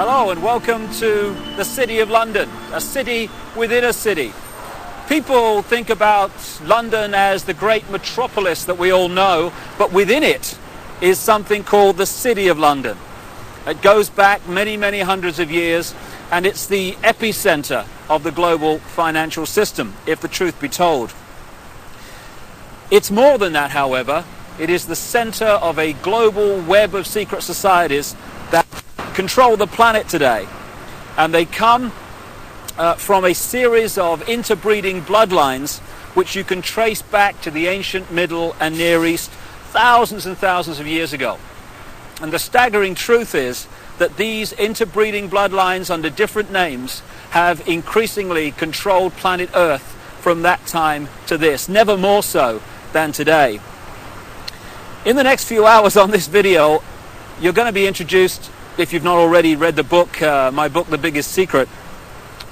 Hello and welcome to the City of London, a city within a city. People think about London as the great metropolis that we all know, but within it is something called the City of London. It goes back many, many hundreds of years, and it's the epicenter of the global financial system, if the truth be told. It's more than that, however. It is the center of a global web of secret societies that control the planet today, and they come from a series of interbreeding bloodlines which you can trace back to the ancient Middle and Near East thousands and thousands of years ago. And the staggering truth is that these interbreeding bloodlines under different names have increasingly controlled planet Earth from that time to this, never more so than today. In the next few hours on this video, you're going to be introduced, if you've not already read the book, my book, The Biggest Secret,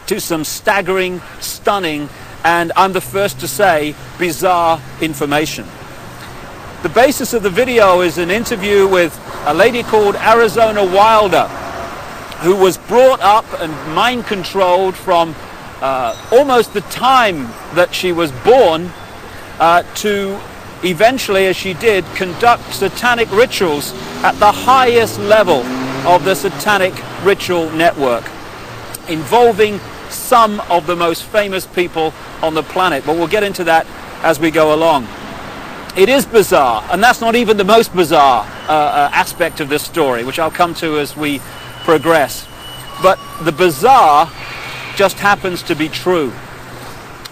to some staggering, stunning, and I'm the first to say, bizarre information. The basis of the video is an interview with a lady called Arizona Wilder, who was brought up and mind controlled from almost the time that she was born to eventually, as she did, conduct satanic rituals at the highest level of the satanic ritual network, involving some of the most famous people on the planet. But we'll get into that as we go along. It is bizarre, and that's not even the most bizarre aspect of this story, which I'll come to as we progress. But the bizarre just happens to be true.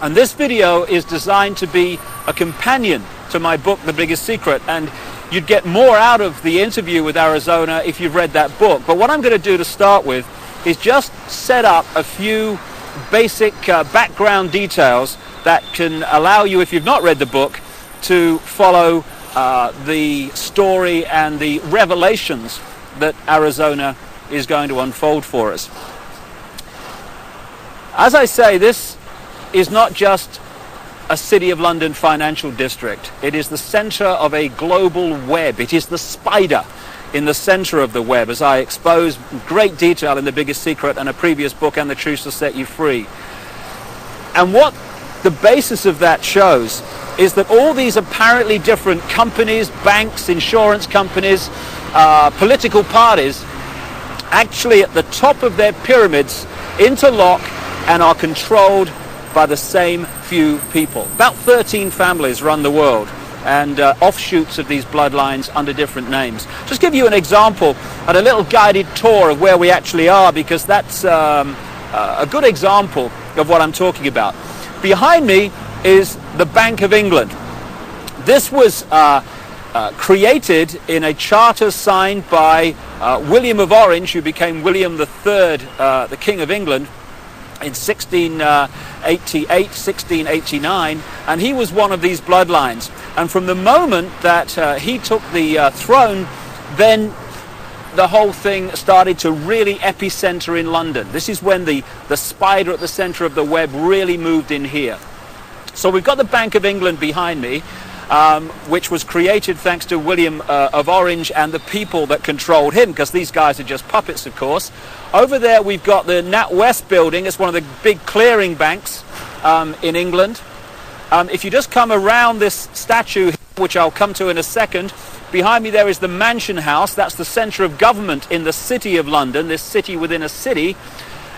And this video is designed to be a companion to my book, The Biggest Secret, and you'd get more out of the interview with Arizona if you've read that book. But what I'm going to do to start with is just set up a few basic background details that can allow you, if you've not read the book, to follow the story and the revelations that Arizona is going to unfold for us. As I say, this is not just a City of London financial district. It is the center of a global web. It is the spider in the center of the web, as I expose in great detail in The Biggest Secret and a previous book, And the Truth Shall Set You Free. And what the basis of that shows is that all these apparently different companies, banks, insurance companies, political parties, actually at the top of their pyramids interlock and are controlled by the same few people. About 13 families run the world, and offshoots of these bloodlines under different names. Just give you an example and a little guided tour of where we actually are, because that's a good example of what I'm talking about. Behind me is the Bank of England. This was created in a charter signed by William of Orange, who became William III, the King of England, in 1688, 1689, and he was one of these bloodlines. And from the moment that he took the throne, then the whole thing started to really epicenter in London. This is when the spider at the center of the web really moved in here. So we've got the Bank of England behind me, which was created thanks to William of Orange and the people that controlled him, because these guys are just puppets, of course. Over there we've got the NatWest building. It's one of the big clearing banks in England. If you just come around this statue, which I'll come to in a second, behind me there is the Mansion House. That's the center of government in the City of London, this city within a city.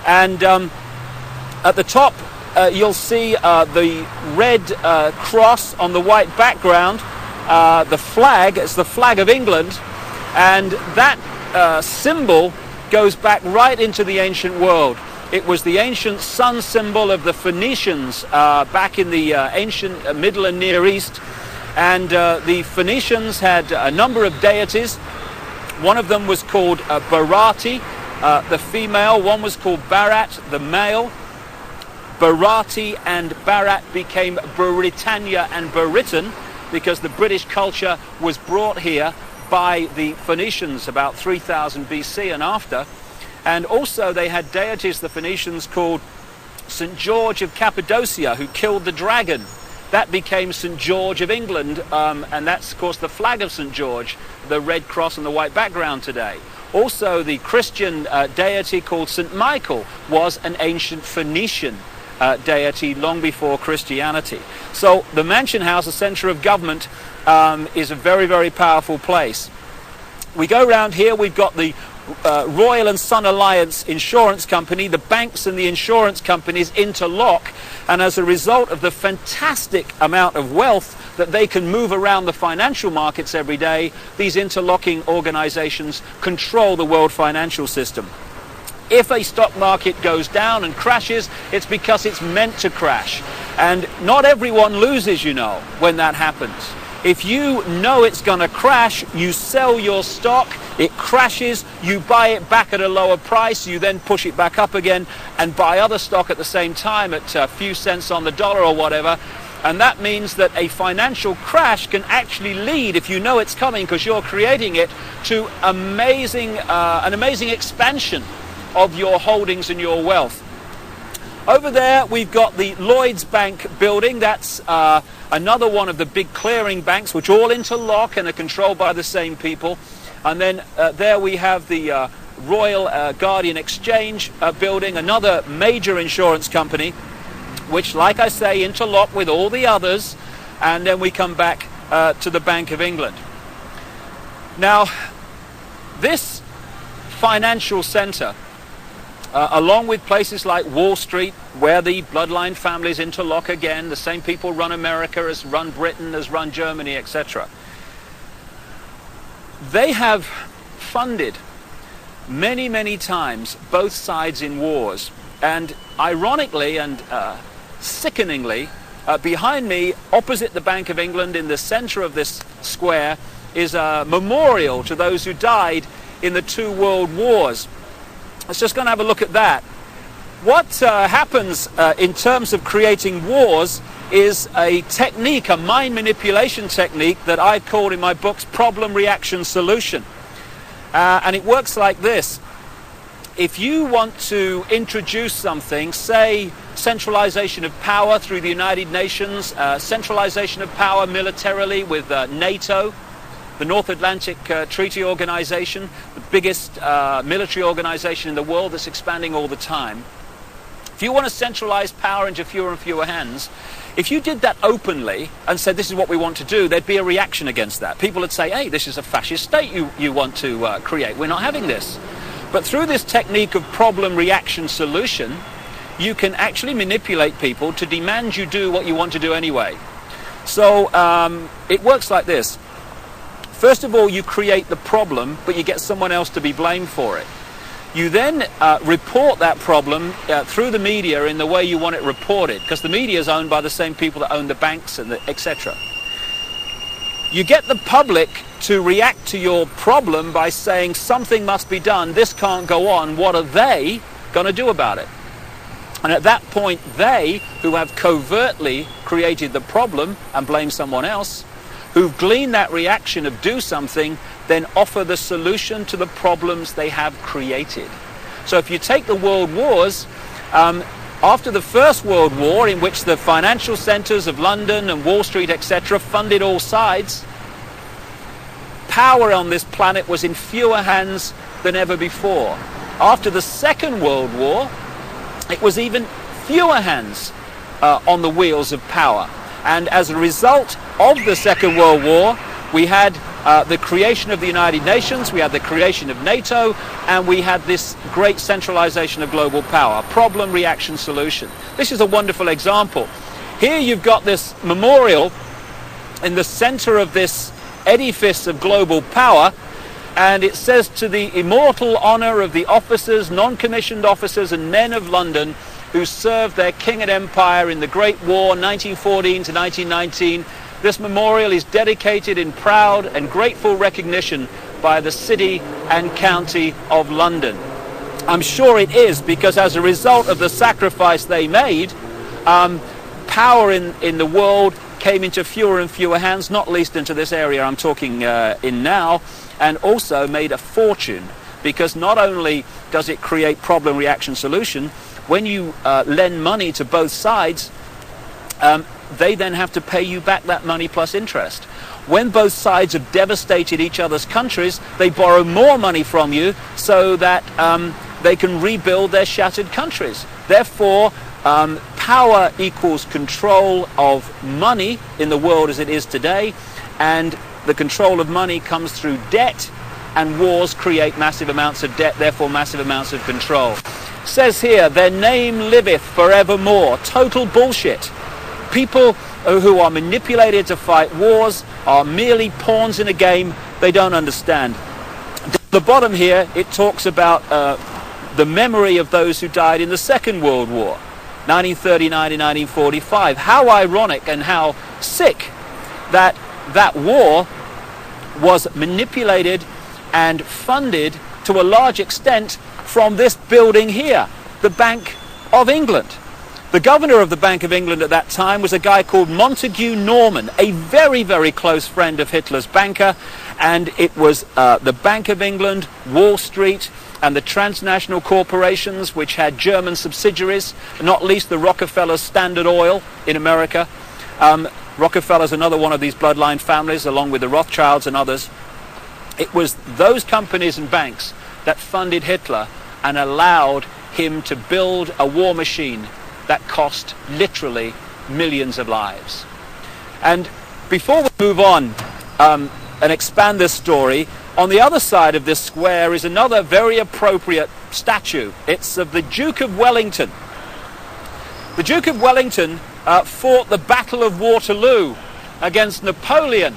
And at the top you'll see the red cross on the white background, the flag. It's the flag of England, and that symbol goes back right into the ancient world. It was the ancient sun symbol of the Phoenicians back in the ancient Middle and Near East, and the Phoenicians had a number of deities. One of them was called Barati, the female. One was called Barat, the male. Barati and Barat became Britannia and Britain because the British culture was brought here by the Phoenicians about 3000 BC and after. And also they had deities, the Phoenicians, called St. George of Cappadocia, who killed the dragon. That became St. George of England, and that's, of course, the flag of St. George, the red cross and the white background today. Also, the Christian deity called St. Michael was an ancient Phoenician deity long before Christianity. So the Mansion House, the center of government, is a very, very powerful place. We go around here, we've got the Royal and Son Alliance Insurance Company. The banks and the insurance companies interlock, and as a result of the fantastic amount of wealth that they can move around the financial markets every day, these interlocking organizations control the world financial system. If a stock market goes down and crashes, it's because it's meant to crash. And not everyone loses, you know, when that happens. If you know it's going to crash, you sell your stock, it crashes, you buy it back at a lower price, you then push it back up again and buy other stock at the same time at a few cents on the dollar or whatever. And that means that a financial crash can actually lead, if you know it's coming because you're creating it, to an amazing expansion of your holdings and your wealth. Over there we've got the Lloyds Bank building. That's another one of the big clearing banks which all interlock and are controlled by the same people. And then there we have the Royal Guardian Exchange building, another major insurance company which, like I say, interlock with all the others. And then we come back to the Bank of England. Now, this financial center, along with places like Wall Street, where the bloodline families interlock again, the same people run America as run Britain, as run Germany, etc. They have funded many, many times both sides in wars. And ironically and sickeningly, behind me, opposite the Bank of England, in the center of this square, is a memorial to those who died in the 2 world wars. Let's just go and have a look at that. What happens in terms of creating wars is a technique, a mind manipulation technique that I've called in my books problem, reaction, solution. And it works like this. If you want to introduce something, say centralization of power through the United Nations, centralization of power militarily with NATO, the North Atlantic Treaty Organization, the biggest military organization in the world that's expanding all the time. If you want to centralize power into fewer and fewer hands, if you did that openly and said this is what we want to do, there'd be a reaction against that. People would say, hey, this is a fascist state you want to create. We're not having this. But through this technique of problem, reaction, solution, you can actually manipulate people to demand you do what you want to do anyway. So it works like this. First of all, you create the problem, but you get someone else to be blamed for it. You then report that problem through the media in the way you want it reported, because the media is owned by the same people that own the banks and etc. You get the public to react to your problem by saying something must be done, this can't go on, what are they going to do about it? And at that point, they, who have covertly created the problem and blame someone else, who've gleaned that reaction of do something, then offer the solution to the problems they have created. So if you take the world wars, after the First World War, in which the financial centers of London and Wall Street, etc., funded all sides, power on this planet was in fewer hands than ever before. After the Second World War, it was even fewer hands on the wheels of power. And as a result of the Second World War, we had the creation of the United Nations, we had the creation of NATO, and we had this great centralization of global power. Problem, reaction, solution. This is a wonderful example. Here you've got this memorial in the center of this edifice of global power, and it says, to the immortal honor of the officers, non-commissioned officers and men of London who served their king and empire in the Great War, 1914 to 1919, this memorial is dedicated in proud and grateful recognition by the City and County of London. I'm sure it is, because as a result of the sacrifice they made, power in the world came into fewer and fewer hands, not least into this area I'm talking in now, and also made a fortune, because not only does it create problem, reaction, solution, when you lend money to both sides, they then have to pay you back that money plus interest. When both sides have devastated each other's countries, they borrow more money from you so that they can rebuild their shattered countries. Therefore, power equals control of money in the world as it is today, and the control of money comes through debt, and wars create massive amounts of debt, therefore massive amounts of control. It says here, their name liveth forevermore. Total bullshit. People who are manipulated to fight wars are merely pawns in a game they don't understand. At the bottom here, it talks about the memory of those who died in the Second World War, 1939 and 1945. How ironic and how sick that that war was manipulated and funded to a large extent from this building here, the Bank of England. The governor of the Bank of England at that time was a guy called Montague Norman, a very, very close friend of Hitler's banker, and it was the Bank of England, Wall Street, and the transnational corporations which had German subsidiaries, not least the Rockefeller's Standard Oil in America. Rockefeller's another one of these bloodline families, along with the Rothschilds and others. It was those companies and banks that funded Hitler and allowed him to build a war machine that cost literally millions of lives. And before we move on and expand this story, on the other side of this square is another very appropriate statue. It's of the Duke of Wellington. The Duke of Wellington fought the Battle of Waterloo against Napoleon.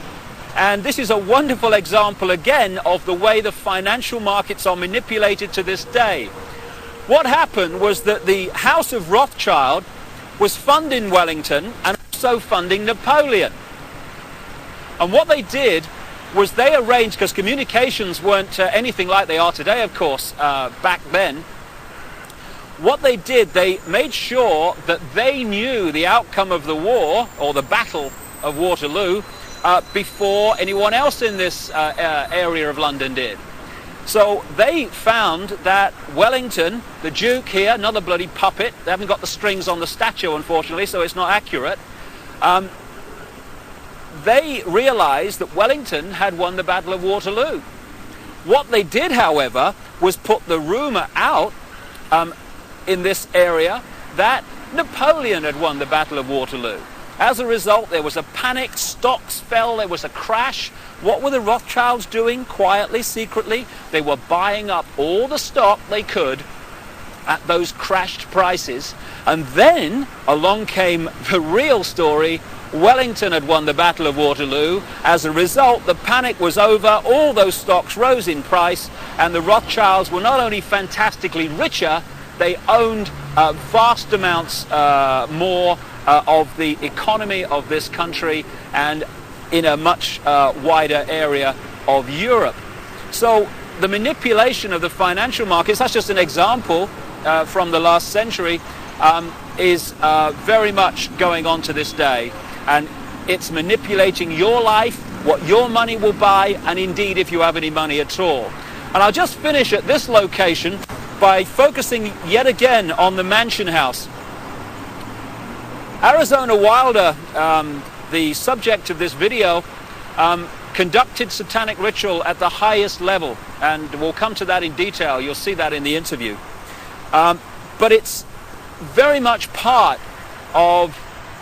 And this is a wonderful example again of the way the financial markets are manipulated to this day. What happened was that the House of Rothschild was funding Wellington and also funding Napoleon. And what they did was they arranged, because communications weren't anything like they are today, of course, back then. What they did, they made sure that they knew the outcome of the war, or the Battle of Waterloo, before anyone else in this area of London did. So they found that Wellington, the Duke here, another bloody puppet, they haven't got the strings on the statue unfortunately, so it's not accurate, they realized that Wellington had won the Battle of Waterloo. What they did, however, was put the rumor out in this area that Napoleon had won the Battle of Waterloo. As a result, there was a panic, stocks fell, there was a crash. What were the Rothschilds doing quietly, secretly? They were buying up all the stock they could at those crashed prices. And then along came the real story. Wellington had won the Battle of Waterloo. As a result, the panic was over, all those stocks rose in price, and the Rothschilds were not only fantastically richer, they owned vast amounts more of the economy of this country and in a much wider area of Europe. So the manipulation of the financial markets, that's just an example from the last century, is very much going on to this day. And it's manipulating your life, what your money will buy, and indeed if you have any money at all. And I'll just finish at this location by focusing yet again on the Mansion House. Arizona Wilder, the subject of this video, conducted satanic ritual at the highest level, and we'll come to that in detail. You'll see that in the interview. But it's very much part of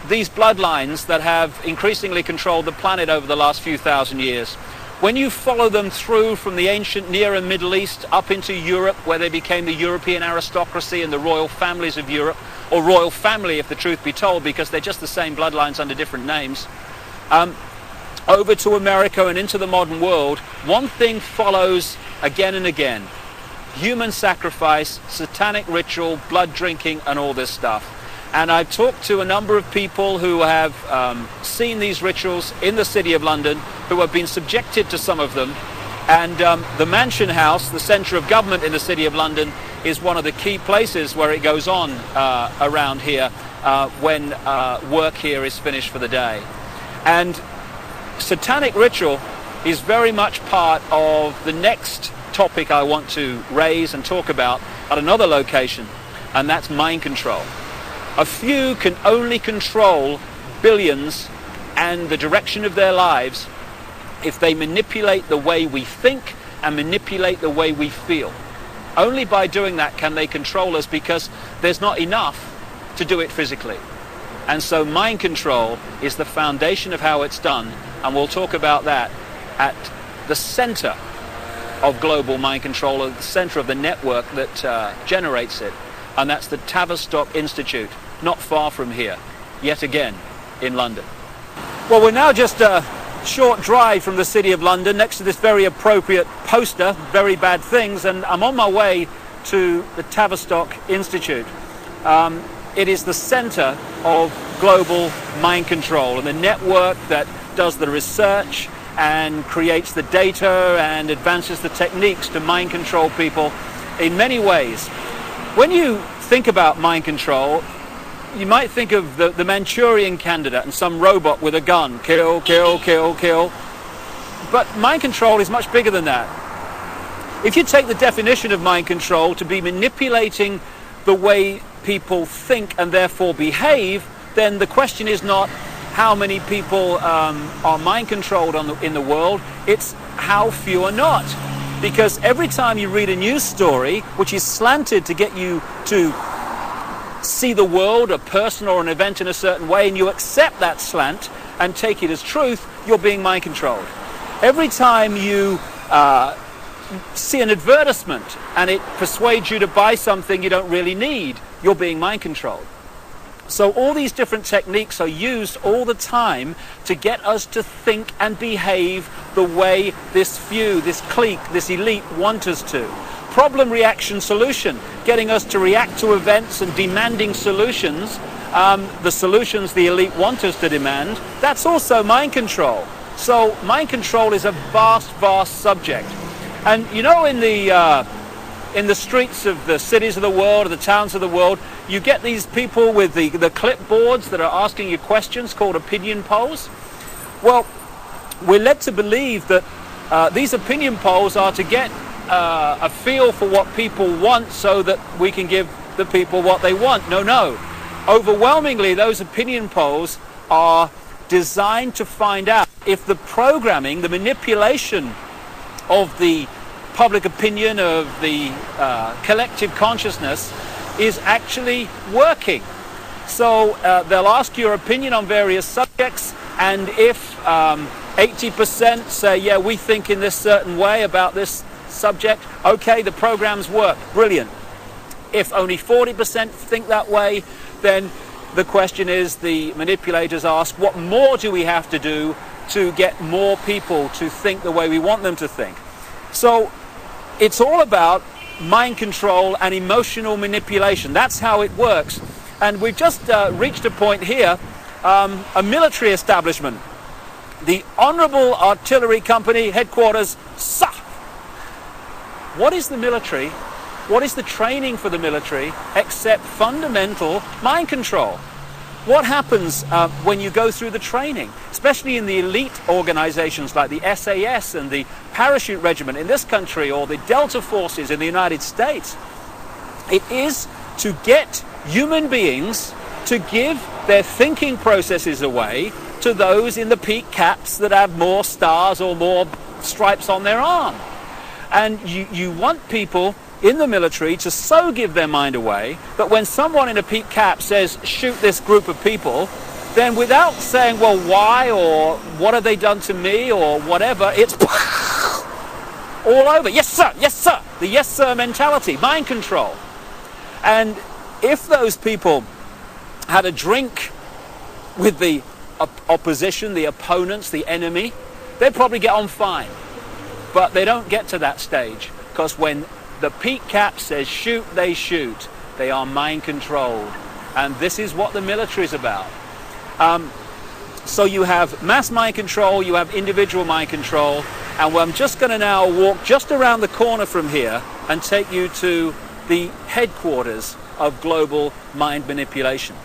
these bloodlines that have increasingly controlled the planet over the last few thousand years. When you follow them through from the ancient Near and Middle East up into Europe, where they became the European aristocracy and the royal families of Europe, or royal family if the truth be told, because they're just the same bloodlines under different names, over to America and into the modern world, one thing follows again and again: human sacrifice, satanic ritual, blood drinking, and all this stuff. And I've talked to a number of people who have seen these rituals in the City of London, who have been subjected to some of them. And the Mansion House, the centre of government in the City of London, is one of the key places where it goes on around here when work here is finished for the day. And satanic ritual is very much part of the next topic I want to raise and talk about at another location, and that's mind control. A few can only control billions and the direction of their lives if they manipulate the way we think and manipulate the way we feel. Only by doing that can they control us, because there's not enough to do it physically. And so mind control is the foundation of how it's done, and we'll talk about that at the center of global mind control, at the center of the network that generates it, and that's the Tavistock Institute, not far from here, yet again in London. Well, we're now just a short drive from the City of London, next to this very appropriate poster, Very Bad Things, and I'm on my way to the Tavistock Institute. It is the center of global mind control and the network that does the research and creates the data and advances the techniques to mind control people in many ways. When you think about mind control, you might think of the Manchurian Candidate and some robot with a gun. Kill, kill, kill, kill. But mind control is much bigger than that. If you take the definition of mind control to be manipulating the way people think and therefore behave, then the question is not how many people are mind controlled in the world, it's how few are not. Because every time you read a news story which is slanted to get you to see the world, a person or an event in a certain way, and you accept that slant and take it as truth, you're being mind controlled. Every time you see an advertisement and it persuades you to buy something you don't really need, you're being mind controlled. So all these different techniques are used all the time to get us to think and behave the way this few, this clique, this elite want us to. Problem, reaction, solution, getting us to react to events and demanding solutions, the solutions the elite want us to demand, that's also mind control. So mind control is a vast, vast subject. And you know, in the streets of the cities of the world, or the towns of the world, you get these people with the clipboards that are asking you questions called opinion polls. Well, we're led to believe that these opinion polls are to get a feel for what people want so that we can give the people what they want. No. Overwhelmingly, those opinion polls are designed to find out if the programming, the manipulation of the public opinion, of the collective consciousness, is actually working. So they'll ask your opinion on various subjects, and if 80% say, yeah, we think in this certain way about this subject, okay, the programs work, brilliant. If only 40% think that way, then the question is, the manipulators ask, what more do we have to do to get more people to think the way we want them to think? So it's all about mind control and emotional manipulation. That's how it works. And we've just reached a point here, a military establishment. The Honourable Artillery Company headquarters, SAF. What is the military? What is the training for the military except fundamental mind control? What happens when you go through the training, especially in the elite organizations like the SAS and the Parachute Regiment in this country, or the Delta Forces in the United States? It is to get human beings to give their thinking processes away to those in the peak caps that have more stars or more stripes on their arm. And you want people in the military to so give their mind away that when someone in a peak cap says, shoot this group of people, then without saying, well, why, or what have they done to me, or whatever, it's all over. Yes, sir, yes, sir. The yes, sir mentality, mind control. And if those people had a drink with the opposition, the opponents, the enemy, they'd probably get on fine. But they don't get to that stage, because when the peak cap says shoot, they shoot. They are mind controlled. And this is what the military is about. So you have mass mind control, you have individual mind control, and I'm just going to now walk just around the corner from here and take you to the headquarters of global mind manipulation.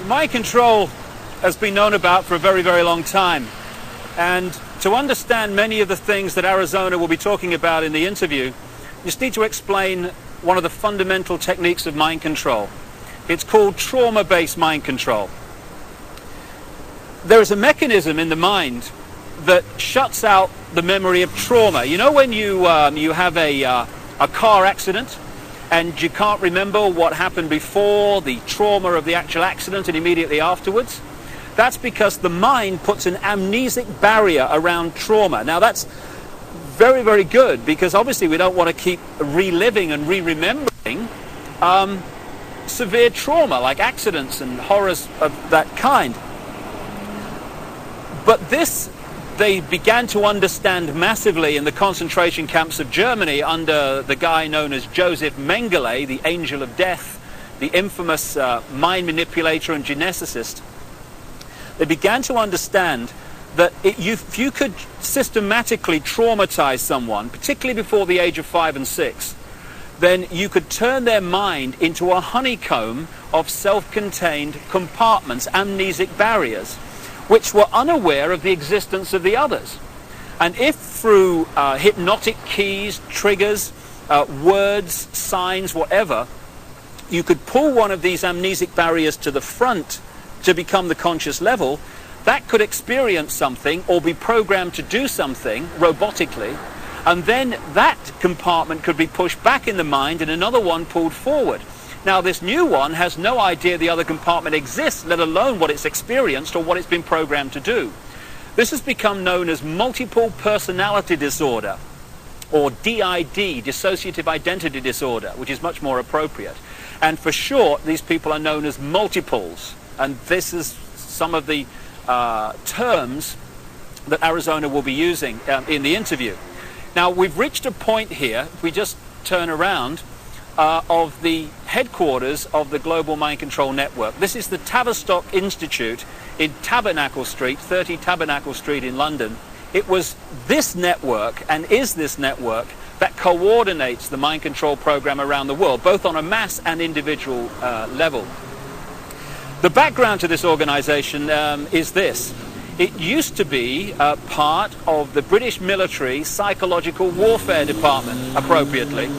Mind control has been known about for a very, very long time. And to understand many of the things that Arizona will be talking about in the interview, you just need to explain one of the fundamental techniques of mind control. It's called trauma-based mind control. there is a mechanism in the mind that shuts out the memory of trauma. You know when you have a car accident and you can't remember what happened before, the trauma of the actual accident and immediately afterwards? That's because the mind puts an amnesic barrier around trauma. Now that's very, very good, because obviously we don't want to keep reliving and re-remembering severe trauma like accidents and horrors of that kind. But this they began to understand massively in the concentration camps of Germany under the guy known as Joseph Mengele, the angel of death, the infamous mind manipulator and geneticist. They began to understand that if you could systematically traumatize someone, particularly before the age of 5 and 6, then you could turn their mind into a honeycomb of self-contained compartments, amnesic barriers, which were unaware of the existence of the others. And if through hypnotic keys, triggers, words, signs, whatever, you could pull one of these amnesic barriers to the front to become the conscious level, that could experience something or be programmed to do something robotically, and then that compartment could be pushed back in the mind and another one pulled forward. Now this new one has no idea the other compartment exists, let alone what it's experienced or what it's been programmed to do. This has become known as multiple personality disorder, or DID, dissociative identity disorder, which is much more appropriate. And for short, these people are known as multiples. And this is some of the terms that Arizona will be using in the interview. Now, we've reached a point here, if we just turn around, of the headquarters of the Global Mind Control Network. This is the Tavistock Institute in Tabernacle Street, 30 Tabernacle Street in London. It was this network, and is this network, that coordinates the mind control program around the world, both on a mass and individual level. The background to this organization is this. It used to be part of the British military psychological warfare department, appropriately,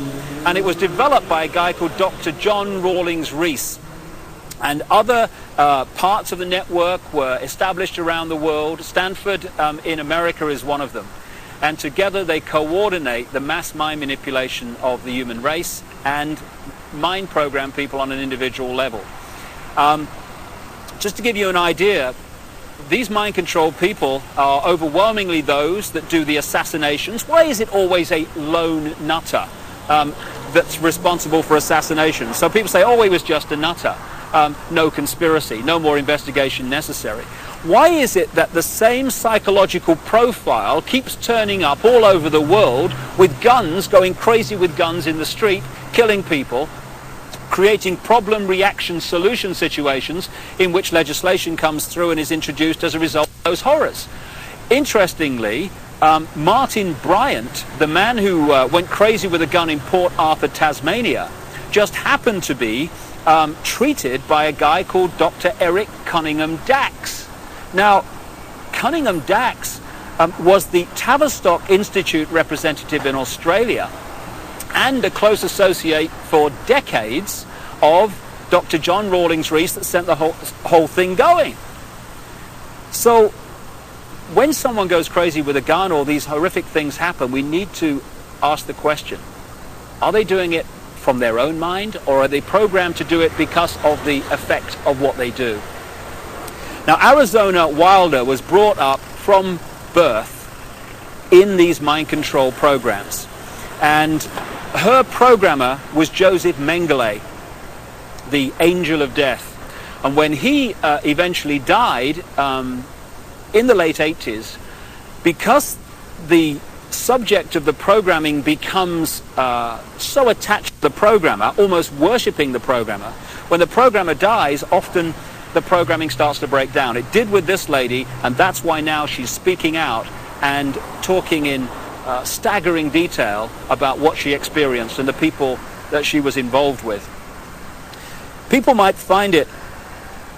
and it was developed by a guy called Dr. John Rawlings Rees. And other parts of the network were established around the world. Stanford in America is one of them. And together they coordinate the mass mind manipulation of the human race and mind program people on an individual level. Just to give you an idea, these mind control people are overwhelmingly those that do the assassinations. Why is it always a lone nutter that's responsible for assassinations? So people say, oh, he was just a nutter. No conspiracy, no more investigation necessary. Why is it that the same psychological profile keeps turning up all over the world with guns, going crazy with guns in the street, killing people, creating problem, reaction, solution situations in which legislation comes through and is introduced as a result of those horrors? Interestingly, Martin Bryant, the man who went crazy with a gun in Port Arthur, Tasmania, just happened to be treated by a guy called Dr. Eric Cunningham Dax. Now, Cunningham Dax was the Tavistock Institute representative in Australia and a close associate for decades of Dr. John Rawlings Rees that sent the whole thing going. So when someone goes crazy with a gun or these horrific things happen, we need to ask the question, are they doing it from their own mind, or are they programmed to do it because of the effect of what they do? Now, Arizona Wilder was brought up from birth in these mind control programs, and her programmer was Joseph Mengele, the angel of death. And when he eventually died in the late 80s, because the subject of the programming becomes so attached to the programmer, almost worshipping the programmer, when the programmer dies, often the programming starts to break down. It did with this lady, and that's why now she's speaking out and talking in staggering detail about what she experienced and the people that she was involved with. People might find it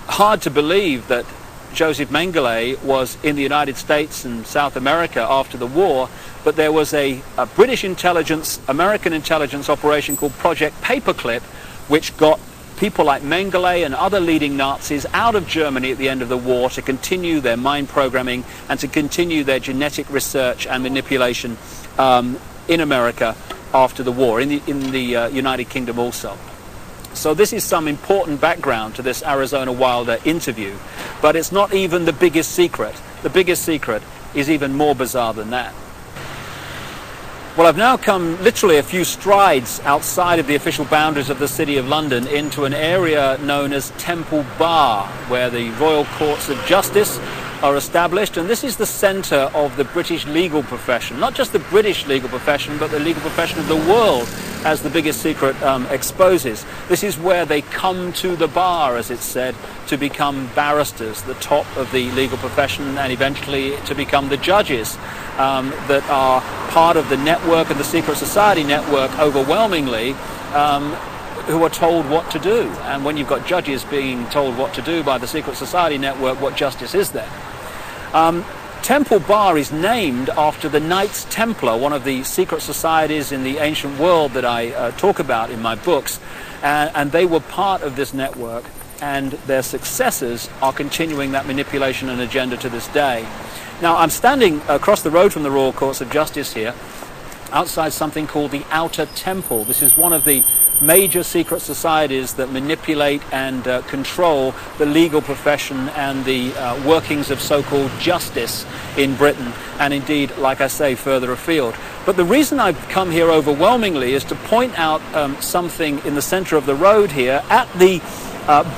hard to believe that Joseph Mengele was in the United States and South America after the war, but there was a British intelligence, American intelligence operation called Project Paperclip, which got people like Mengele and other leading Nazis out of Germany at the end of the war to continue their mind programming and to continue their genetic research and manipulation in America after the war, in the United Kingdom also. So this is some important background to this Arizona Wilder interview, but it's not even the biggest secret. The biggest secret is even more bizarre than that. Well, I've now come literally a few strides outside of the official boundaries of the City of London into an area known as Temple Bar, where the Royal Courts of Justice are established, and this is the centre of the British legal profession. Not just the British legal profession, but the legal profession of the world, as the biggest secret exposes. This is where they come to the bar, as it's said, to become barristers, the top of the legal profession, and eventually to become the judges that are part of the network and the secret society network overwhelmingly, who are told what to do. And when you've got judges being told what to do by the secret society network, what justice is there? Temple Bar is named after the Knights Templar, one of the secret societies in the ancient world that I talk about in my books, and they were part of this network, and their successors are continuing that manipulation and agenda to this day. Now, I'm standing across the road from the Royal Courts of Justice here, outside something called the Outer Temple. This is one of the major secret societies that manipulate and control the legal profession and the workings of so-called justice in Britain, and indeed, like I say, further afield. But the reason I've come here overwhelmingly is to point out something in the centre of the road here at the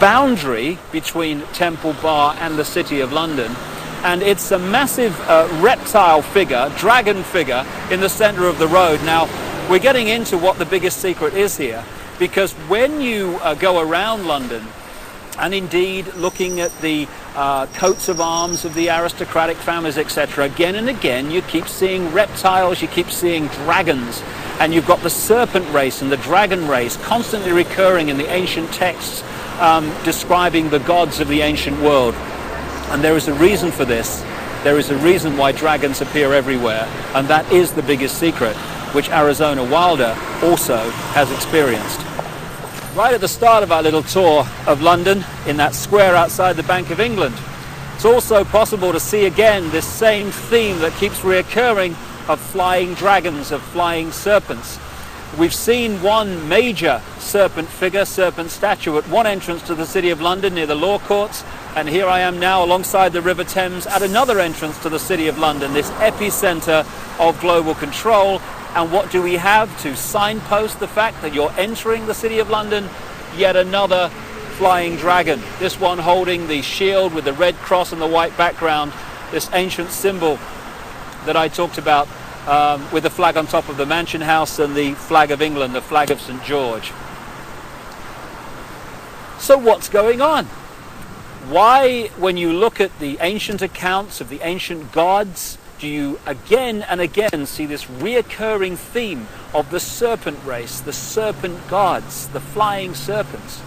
boundary between Temple Bar and the City of London. And it's a massive reptile figure, dragon figure, in the centre of the road. Now, we're getting into what the biggest secret is here, because when you go around London, and indeed looking at the coats of arms of the aristocratic families, etc., again and again you keep seeing reptiles, you keep seeing dragons, and you've got the serpent race and the dragon race constantly recurring in the ancient texts describing the gods of the ancient world. And there is a reason for this. There is a reason why dragons appear everywhere, and that is the biggest secret, which Arizona Wilder also has experienced. Right at the start of our little tour of London, in that square outside the Bank of England, it's also possible to see again this same theme that keeps reoccurring of flying dragons, of flying serpents. We've seen one major serpent figure, serpent statue, at one entrance to the City of London near the Law Courts, and here I am now alongside the River Thames at another entrance to the City of London, this epicenter of global control. And what do we have to signpost the fact that you're entering the City of London? Yet another flying dragon, this one holding the shield with the red cross on the white background, this ancient symbol that I talked about, with the flag on top of the Mansion House and the flag of England, the flag of St. George. So what's going on? Why, when you look at the ancient accounts of the ancient gods, do you again and again see this reoccurring theme of the serpent race, the serpent gods, the flying serpents?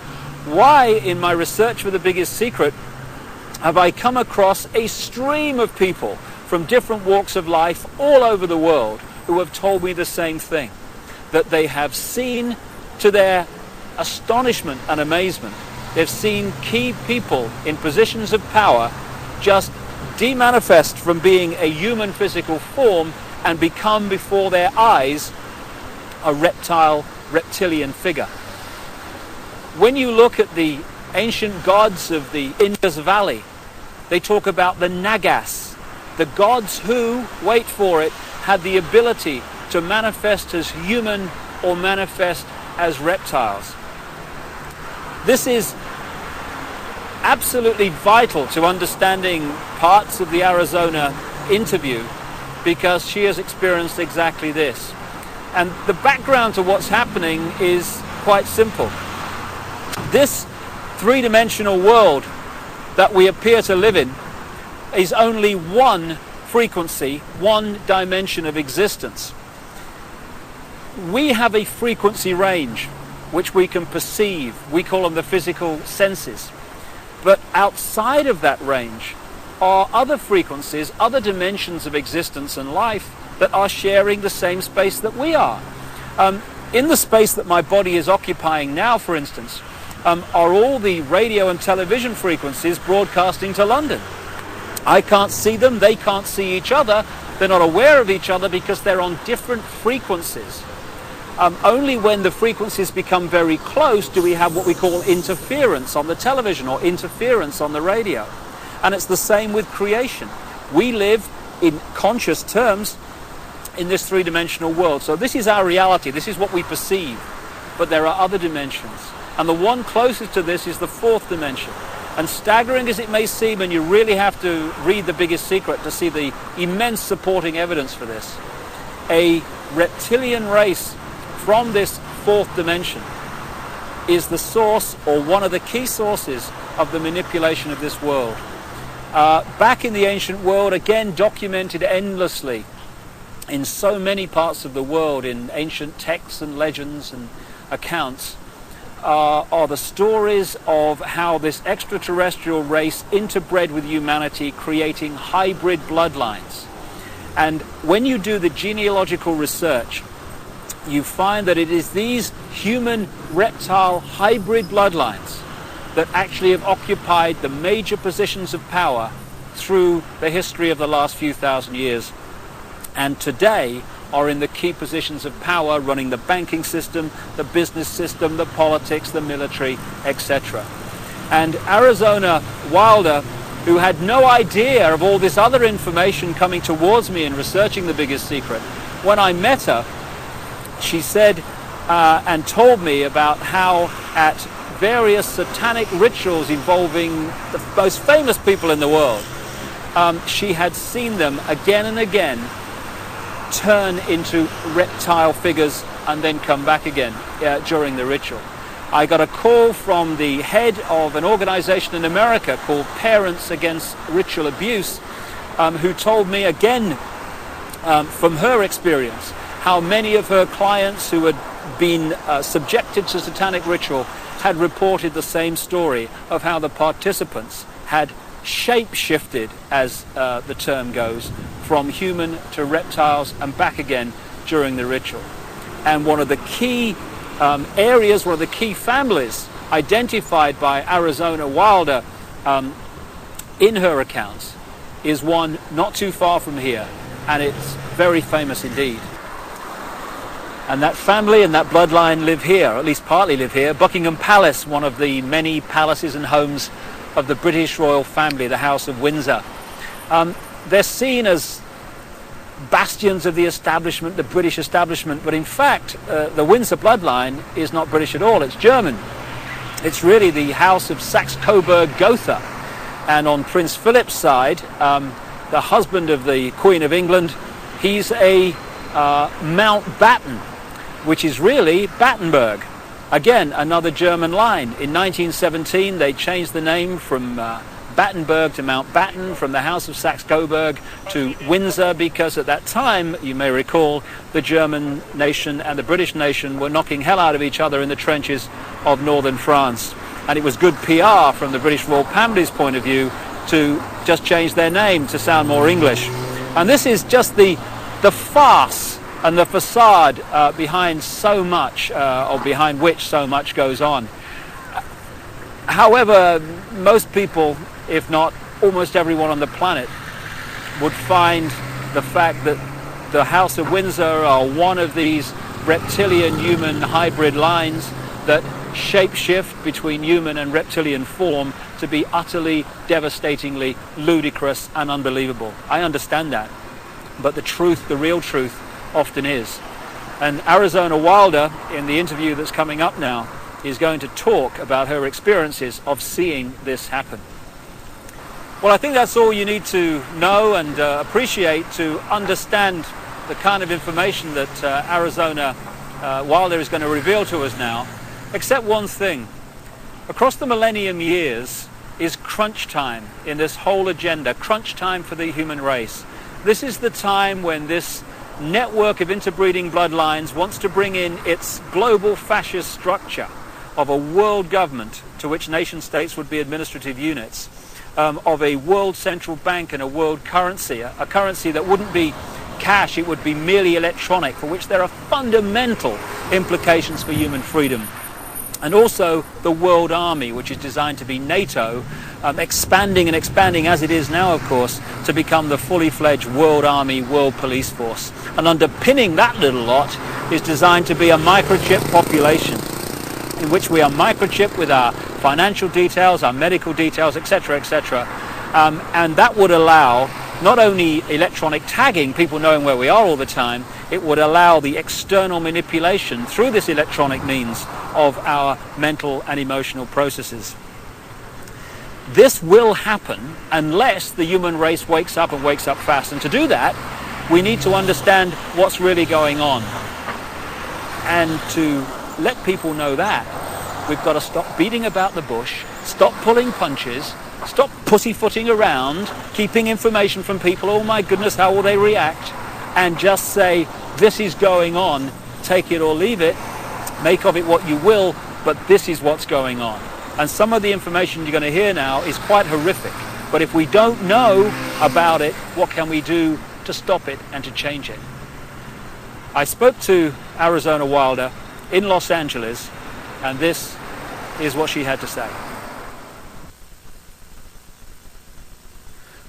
Why, in my research for the biggest secret, have I come across a stream of people from different walks of life all over the world who have told me the same thing, that they have seen, to their astonishment and amazement, they've seen key people in positions of power just demanifest from being a human physical form and become before their eyes a reptilian figure. When you look at the ancient gods of the Indus Valley, they talk about the Nagas, the gods who, wait for it, had the ability to manifest as human or manifest as reptiles. This is absolutely vital to understanding parts of the Arizona interview, because she has experienced exactly this. And the background to what's happening is quite simple. This three-dimensional world that we appear to live in is only one frequency, one dimension of existence. We have a frequency range which we can perceive. We call them the physical senses. But outside of that range are other frequencies, other dimensions of existence and life that are sharing the same space that we are. In the space that my body is occupying now, for instance, are all the radio and television frequencies broadcasting to London. I can't see them, they can't see each other, they're not aware of each other because they're on different frequencies. Only when the frequencies become very close do we have what we call interference on the television or interference on the radio. And it's the same with creation. We live in conscious terms in this three-dimensional world. So this is our reality, this is what we perceive. But there are other dimensions. And the one closest to this is the fourth dimension. And staggering as it may seem, and you really have to read The Biggest Secret to see the immense supporting evidence for this, a reptilian race from this fourth dimension is the source, or one of the key sources, of the manipulation of this world. Back in the ancient world, again documented endlessly in so many parts of the world, in ancient texts and legends and accounts, are the stories of how this extraterrestrial race interbred with humanity, creating hybrid bloodlines. And when you do the genealogical research, you find that it is these human-reptile hybrid bloodlines that actually have occupied the major positions of power through the history of the last few thousand years, and today are in the key positions of power, running the banking system, the business system, the politics, the military, etc. And Arizona Wilder, who had no idea of all this other information coming towards me in researching The Biggest Secret, when I met her, she said and told me about how at various satanic rituals involving the most famous people in the world, she had seen them again and again turn into reptile figures and then come back again during the ritual. I got a call from the head of an organization in America called Parents Against Ritual Abuse, who told me again from her experience how many of her clients who had been subjected to satanic ritual had reported the same story of how the participants had shape-shifted, as the term goes, from human to reptiles and back again during the ritual. And one of the key areas, one of the key families identified by Arizona Wilder in her accounts is one not too far from here, and it's very famous indeed. And that family and that bloodline live here, or at least partly live here. Buckingham Palace, one of the many palaces and homes of the British royal family, the House of Windsor. They're seen as bastions of the establishment, the British establishment, but in fact the Windsor bloodline is not British at all, it's German. It's really the House of Saxe-Coburg-Gotha. And on Prince Philip's side, the husband of the Queen of England, he's a Mountbatten, which is really Battenberg. Again, another German line. In 1917, they changed the name from Battenberg to Mountbatten, from the House of Saxe-Coburg to Windsor, because at that time, you may recall, the German nation and the British nation were knocking hell out of each other in the trenches of northern France. And it was good PR from the British royal family's point of view to just change their name to sound more English. And this is just the farce and the facade behind so much, or behind which so much goes on. However, most people, if not almost everyone on the planet, would find the fact that the House of Windsor are one of these reptilian human hybrid lines that shape-shift between human and reptilian form to be utterly, devastatingly ludicrous and unbelievable. I understand that. But the truth, the real truth, often is. And Arizona Wilder, in the interview that's coming up now, is going to talk about her experiences of seeing this happen. Well, I think that's all you need to know and appreciate to understand the kind of information that Arizona Wilder is going to reveal to us now, except one thing. Across the millennium years is crunch time in this whole agenda, crunch time for the human race. This is the time when this network of interbreeding bloodlines wants to bring in its global fascist structure of a world government to which nation states would be administrative units, of a world central bank and a world currency, a currency that wouldn't be cash, it would be merely electronic, for which there are fundamental implications for human freedom. and also the World Army, which is designed to be NATO, expanding and expanding as it is now, of course, to become the fully fledged World Army, World Police Force. And underpinning that little lot is designed to be a microchip population, in which we are microchipped with our financial details, our medical details, etc., etc. And that would allow not only electronic tagging, people knowing where we are all the time, it would allow the external manipulation through this electronic means of our mental and emotional processes. This will happen unless the human race wakes up and wakes up fast. And to do that, we need to understand what's really going on. And to let people know that, we've got to stop beating about the bush, stop pulling punches, stop pussyfooting around, keeping information from people, oh my goodness, how will they react, and just say, this is going on, take it or leave it, make of it what you will, but this is what's going on. And some of the information you're going to hear now is quite horrific, but if we don't know about it, what can we do to stop it and to change it? I spoke to Arizona Wilder in Los Angeles, and this is what she had to say.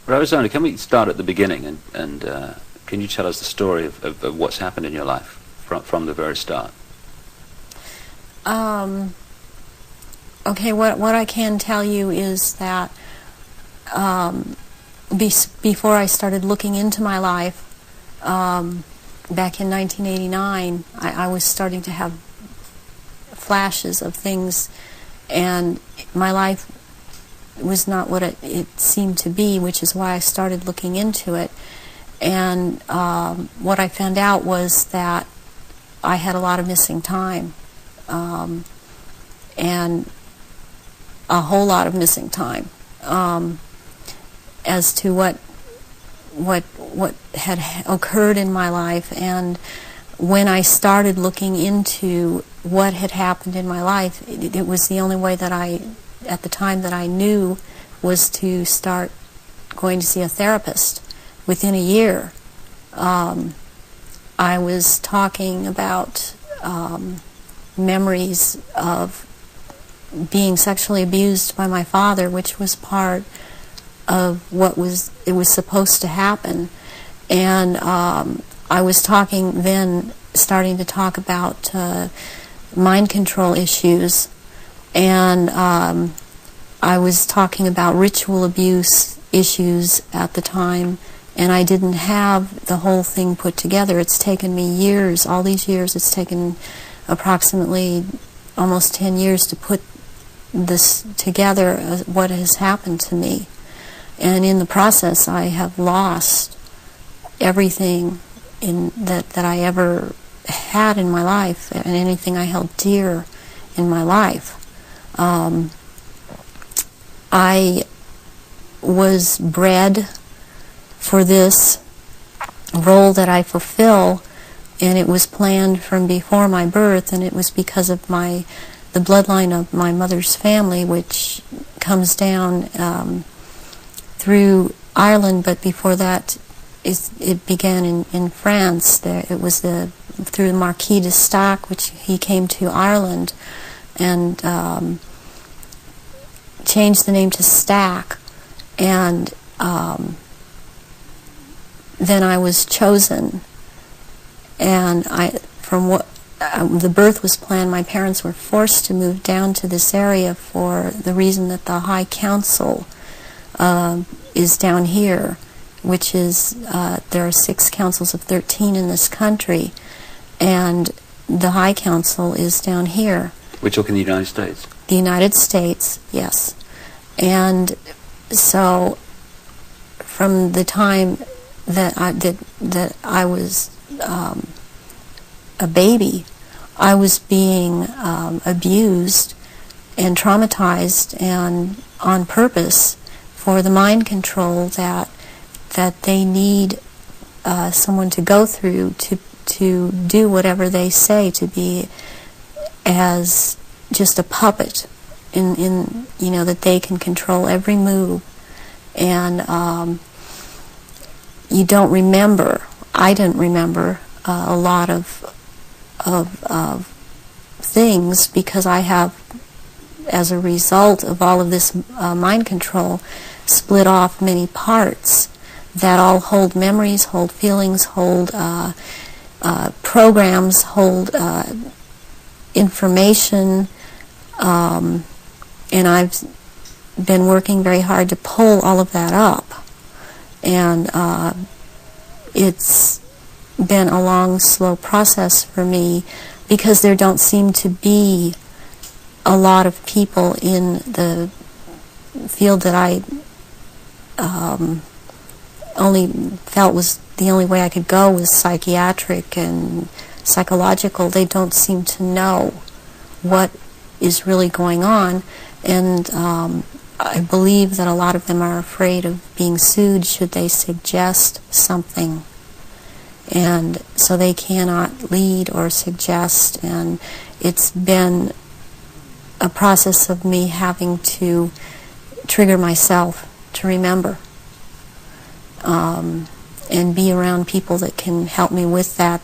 Well, Arizona, can we start at the beginning, and can you tell us the story of what's happened in your life from the very start? Okay, what I can tell you is that before I started looking into my life, back in 1989, I was starting to have flashes of things, and my life was not what it seemed to be, which is why I started looking into it. And what I found out was that I had a lot of missing time, and a whole lot of missing time, as to what had occurred in my life. And when I started looking into what had happened in my life, it was the only way that at the time that I knew, was to start going to see a therapist. Within a year, I was talking about memories of being sexually abused by my father, which was part of what was supposed to happen. And I was starting to talk about mind control issues, and I was talking about ritual abuse issues at the time, and I didn't have the whole thing put together. It's taken me years, all these years, it's taken approximately almost 10 years to put this together, what has happened to me. And in the process, I have lost everything that I ever had in my life, and anything I held dear in my life. I was bred for this role that I fulfill, and it was planned from before my birth, and it was because of the bloodline of my mother's family, which comes down through Ireland, but before that it began in France. It was through the Marquis de Stac, which he came to Ireland and changed the name to Stack, and then I was chosen, and the birth was planned. My parents were forced to move down to this area for the reason that the High Council is down here, which is, there are 6 councils of 13 in this country, and the High Council is down here. We're talking the United States? The United States, yes. And so from the time that I was a baby, I was being abused and traumatized, and on purpose, for the mind control that they need someone to go through to do whatever they say, to be as just a puppet in that they can control every move. And you don't remember, I didn't remember a lot of things, because I have, as a result of all of this mind control, split off many parts that all hold memories, hold feelings, hold programs, hold information, and I've been working very hard to pull all of that up. And it's been a long, slow process for me, because there don't seem to be a lot of people in the field that I only felt was the only way I could go was psychiatric and psychological. They don't seem to know what is really going on, and I believe that a lot of them are afraid of being sued should they suggest something, and so they cannot lead or suggest. And it's been a process of me having to trigger myself to remember, and be around people that can help me with that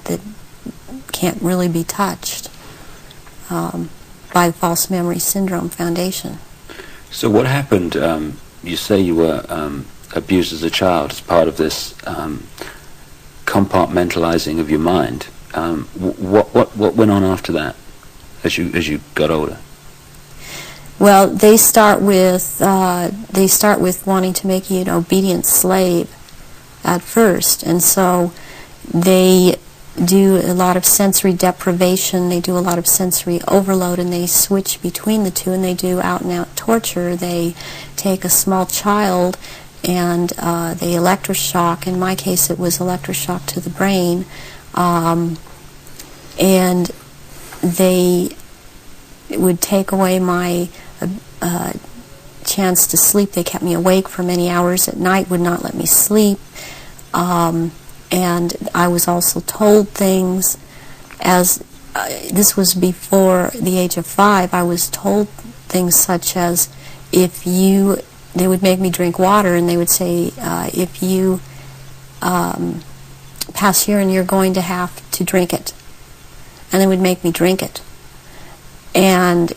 can't really be touched by the False Memory Syndrome Foundation. So what happened? You say you were abused as a child as part of this compartmentalizing of your mind. What went on after that, as you got older? Well, they start with wanting to make you an obedient slave at first, and so they do a lot of sensory deprivation, they do a lot of sensory overload, and they switch between the two, and they do out-and-out torture. They take a small child and they electroshock. In my case, it was electroshock to the brain, and they would take away my chance to sleep. They kept me awake for many hours at night, would not let me sleep. And I was also told things, as this was before the age of 5, I was told things such as, they would make me drink water, and they would say, if you pass urine, you're going to have to drink it. And they would make me drink it. And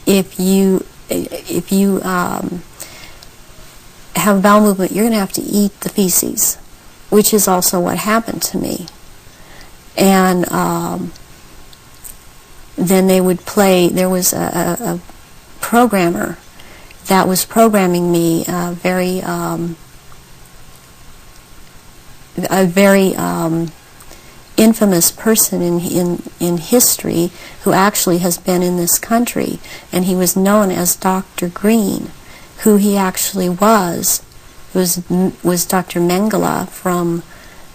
if you have bowel movement, you're going to have to eat the feces, which is also what happened to me. And then they would play, there was a programmer that was programming me, a very infamous person in history, who actually has been in this country, and he was known as Dr. Green. Who he actually was Dr. Mengele, from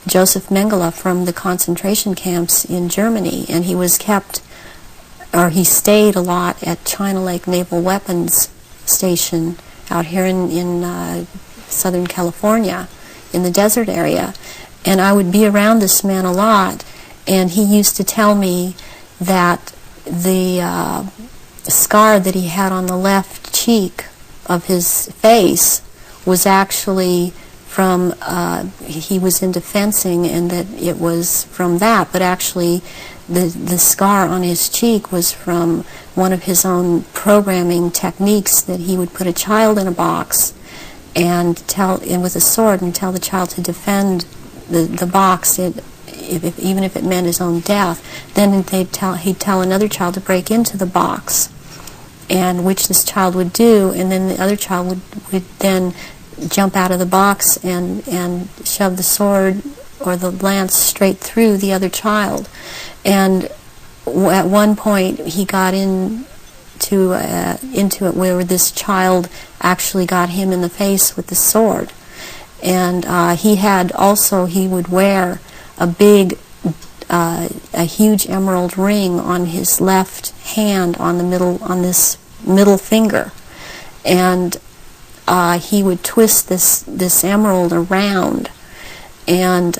Joseph Mengele, from the concentration camps in Germany, and he stayed a lot at China Lake Naval Weapons Station out here in Southern California, in the desert area. And I would be around this man a lot, and he used to tell me that the scar that he had on the left cheek of his face was actually from, he was into fencing, and that it was from that, but actually the scar on his cheek was from one of his own programming techniques, that he would put a child in a box and with a sword, and tell the child to defend the box, even if it meant his own death. Then he'd tell another child to break into the box, and which this child would do, and then the other child would then jump out of the box and shove the sword or the lance straight through the other child. And at one point he got into it where this child actually got him in the face with the sword. And he would wear a huge emerald ring on his left hand, on this middle finger, and he would twist this emerald around, and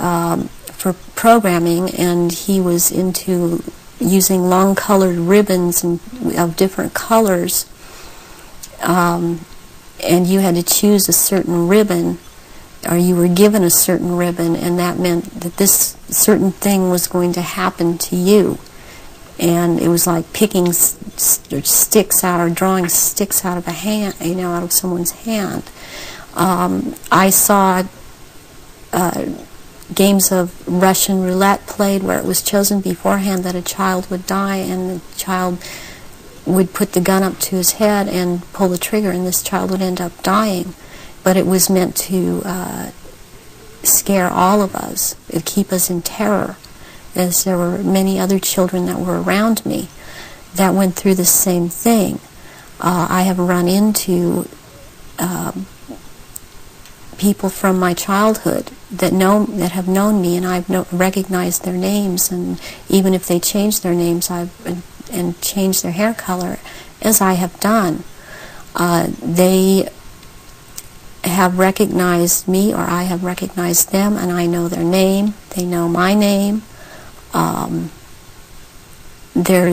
for programming, and he was into using long-colored ribbons of different colors, and you had to choose a certain ribbon, or you were given a certain ribbon, and that meant that this certain thing was going to happen to you. and it was like picking sticks out, or drawing sticks out of a hand, out of someone's hand. I saw games of Russian roulette played where it was chosen beforehand that a child would die, and the child would put the gun up to his head and pull the trigger, and this child would end up dying. But it was meant to scare all of us, keep us in terror, as there were many other children that were around me that went through the same thing. I have run into people from my childhood that have known me, and I've recognized their names, and even if they change their names and change their hair color, as I have done, they have recognized me, or I have recognized them, and I know their name. They know my name. There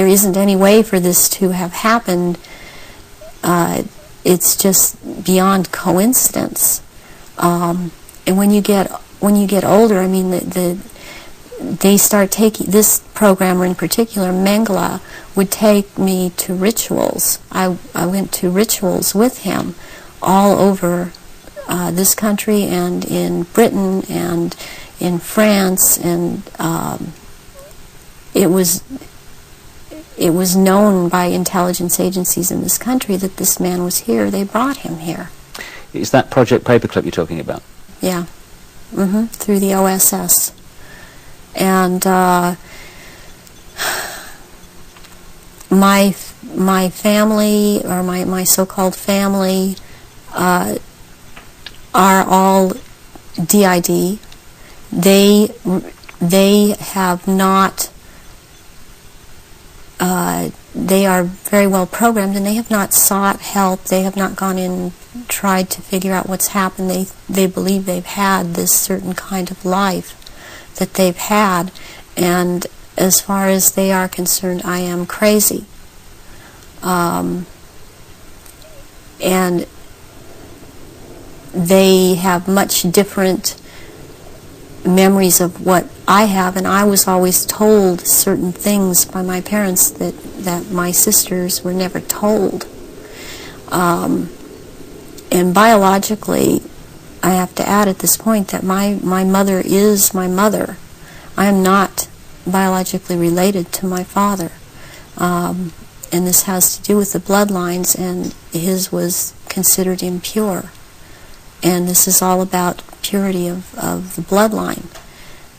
isn't any way for this to have happened. It's just beyond coincidence. And when you get older, I mean, they start taking, this programmer in particular, Mengele, would take me to rituals. I went to rituals with him all over this country, and in Britain, and in France, and it was known by intelligence agencies in this country that this man was here. They brought him here. Is that Project Paperclip you're talking about? Yeah. Through the OSS. And my family, or my so-called family, are all DID. They have not. They are very well programmed, and they have not sought help. They have not gone in, tried to figure out what's happened. They believe they've had this certain kind of life that they've had, and as far as they are concerned, I am crazy. And they have much different memories of what I have, and I was always told certain things by my parents that my sisters were never told. And biologically, I have to add at this point that my mother is my mother. I am not biologically related to my father. And this has to do with the bloodlines, and his was considered impure. And this is all about purity of the bloodline.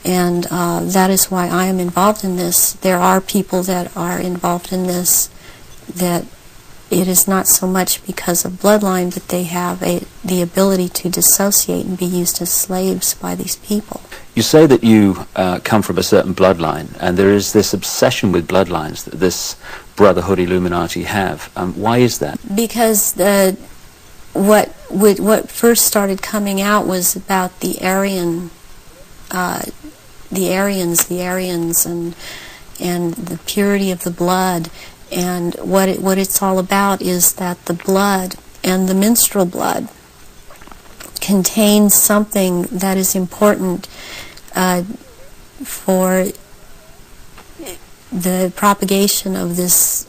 And that is why I am involved in this. There are people that are involved in this that it is not so much because of bloodline, but they have the ability to dissociate and be used as slaves by these people. You say that you come from a certain bloodline, and there is this obsession with bloodlines that this Brotherhood Illuminati have. Why is that? Because what first started coming out was about the Aryans, and the purity of the blood. And what it's all about is that the blood, and the menstrual blood, contains something that is important for the propagation of this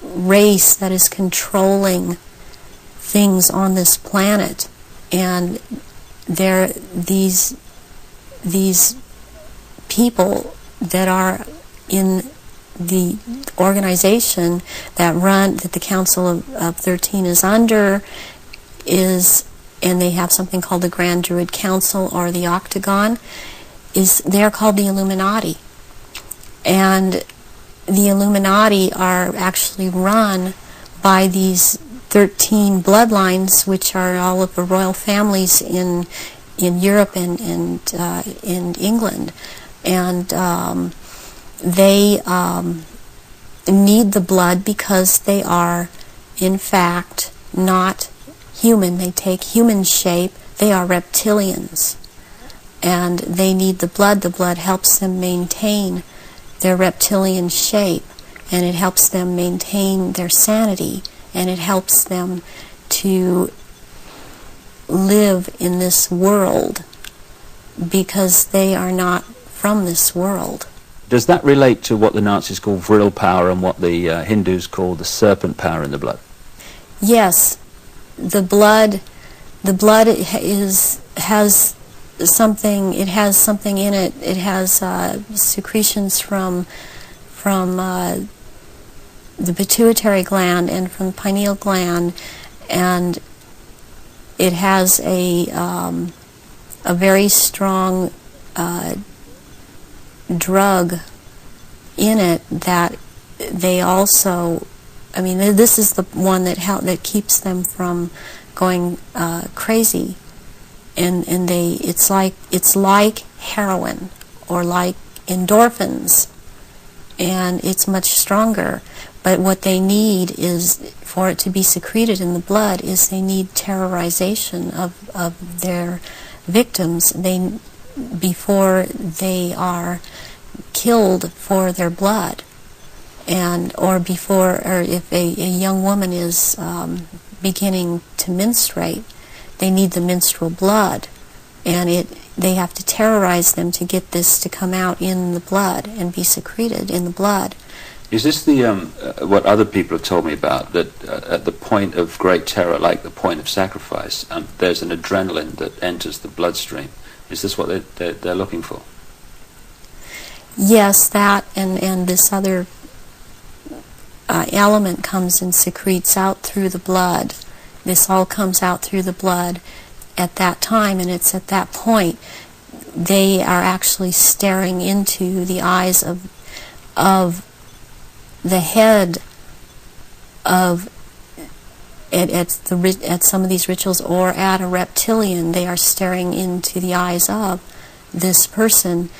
race that is controlling things on this planet. And these people that are in the organization that the Council of 13 is under, and they have something called the Grand Druid Council, or the Octagon, they're called the Illuminati. And the Illuminati are actually run by these 13 bloodlines, which are all of the royal families in Europe and in England. And they need the blood because they are, in fact, not human. They take human shape. They are reptilians. And they need the blood. The blood helps them maintain their reptilian shape, and it helps them maintain their sanity, and it helps them to live in this world because they are not from this world. Does that relate to what the Nazis call vril power and what the Hindus call the serpent power in the blood? Yes, the blood has something. It has something in it. It has secretions from the pituitary gland and from the pineal gland, and it has a very strong drug in it that they also, I mean, this is the one that keeps them from going crazy, and it's like heroin or like endorphins, and it's much stronger. But what they need is, for it to be secreted in the blood, is they need terrorization of their victims before they are killed for their blood, or if a young woman is beginning to menstruate, they need the menstrual blood, and they have to terrorize them to get this to come out in the blood and be secreted in the blood. Is this the what other people have told me about, that at the point of great terror, like the point of sacrifice, there's an adrenaline that enters the bloodstream? Is this what they're looking for? Yes, that and this other element comes and secretes out through the blood. This all comes out through the blood at that time, and it's at that point they are actually staring into the eyes of the head of at some of these rituals, or at a reptilian. They are staring into the eyes of this person,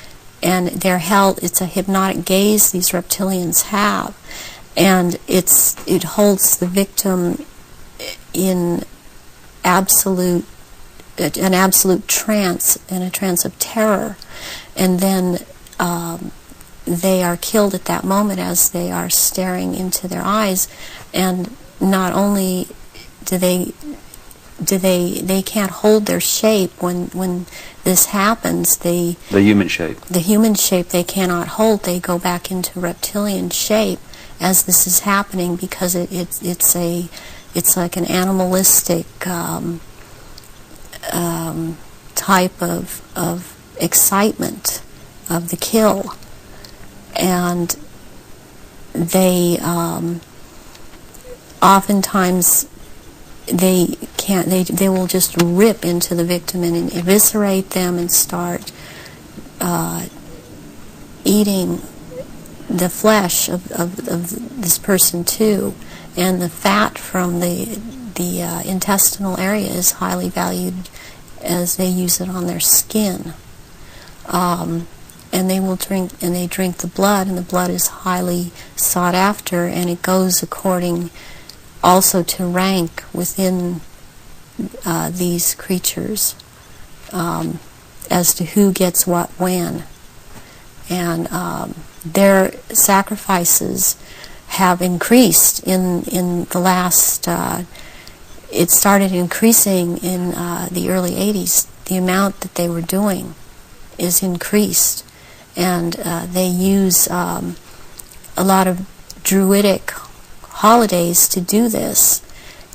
and they're held. It's a hypnotic gaze these reptilians have, and it holds the victim in an absolute trance, in a trance of terror, and then they are killed at that moment as they are staring into their eyes. And not only do they can't hold their shape when this happens. The human shape. The human shape they cannot hold. They go back into reptilian shape as this is happening, because it's like an animalistic type of excitement of the kill. And they oftentimes they will just rip into the victim and eviscerate them and start eating the flesh of this person too. And the fat from the intestinal area is highly valued, as they use it on their skin. And they will drink the blood, and the blood is highly sought after, and it goes according also to rank within these creatures, as to who gets what when. And their sacrifices have increased in the last, it started increasing in the early 80s. The amount that they were doing is increased. And they use a lot of druidic holidays to do this,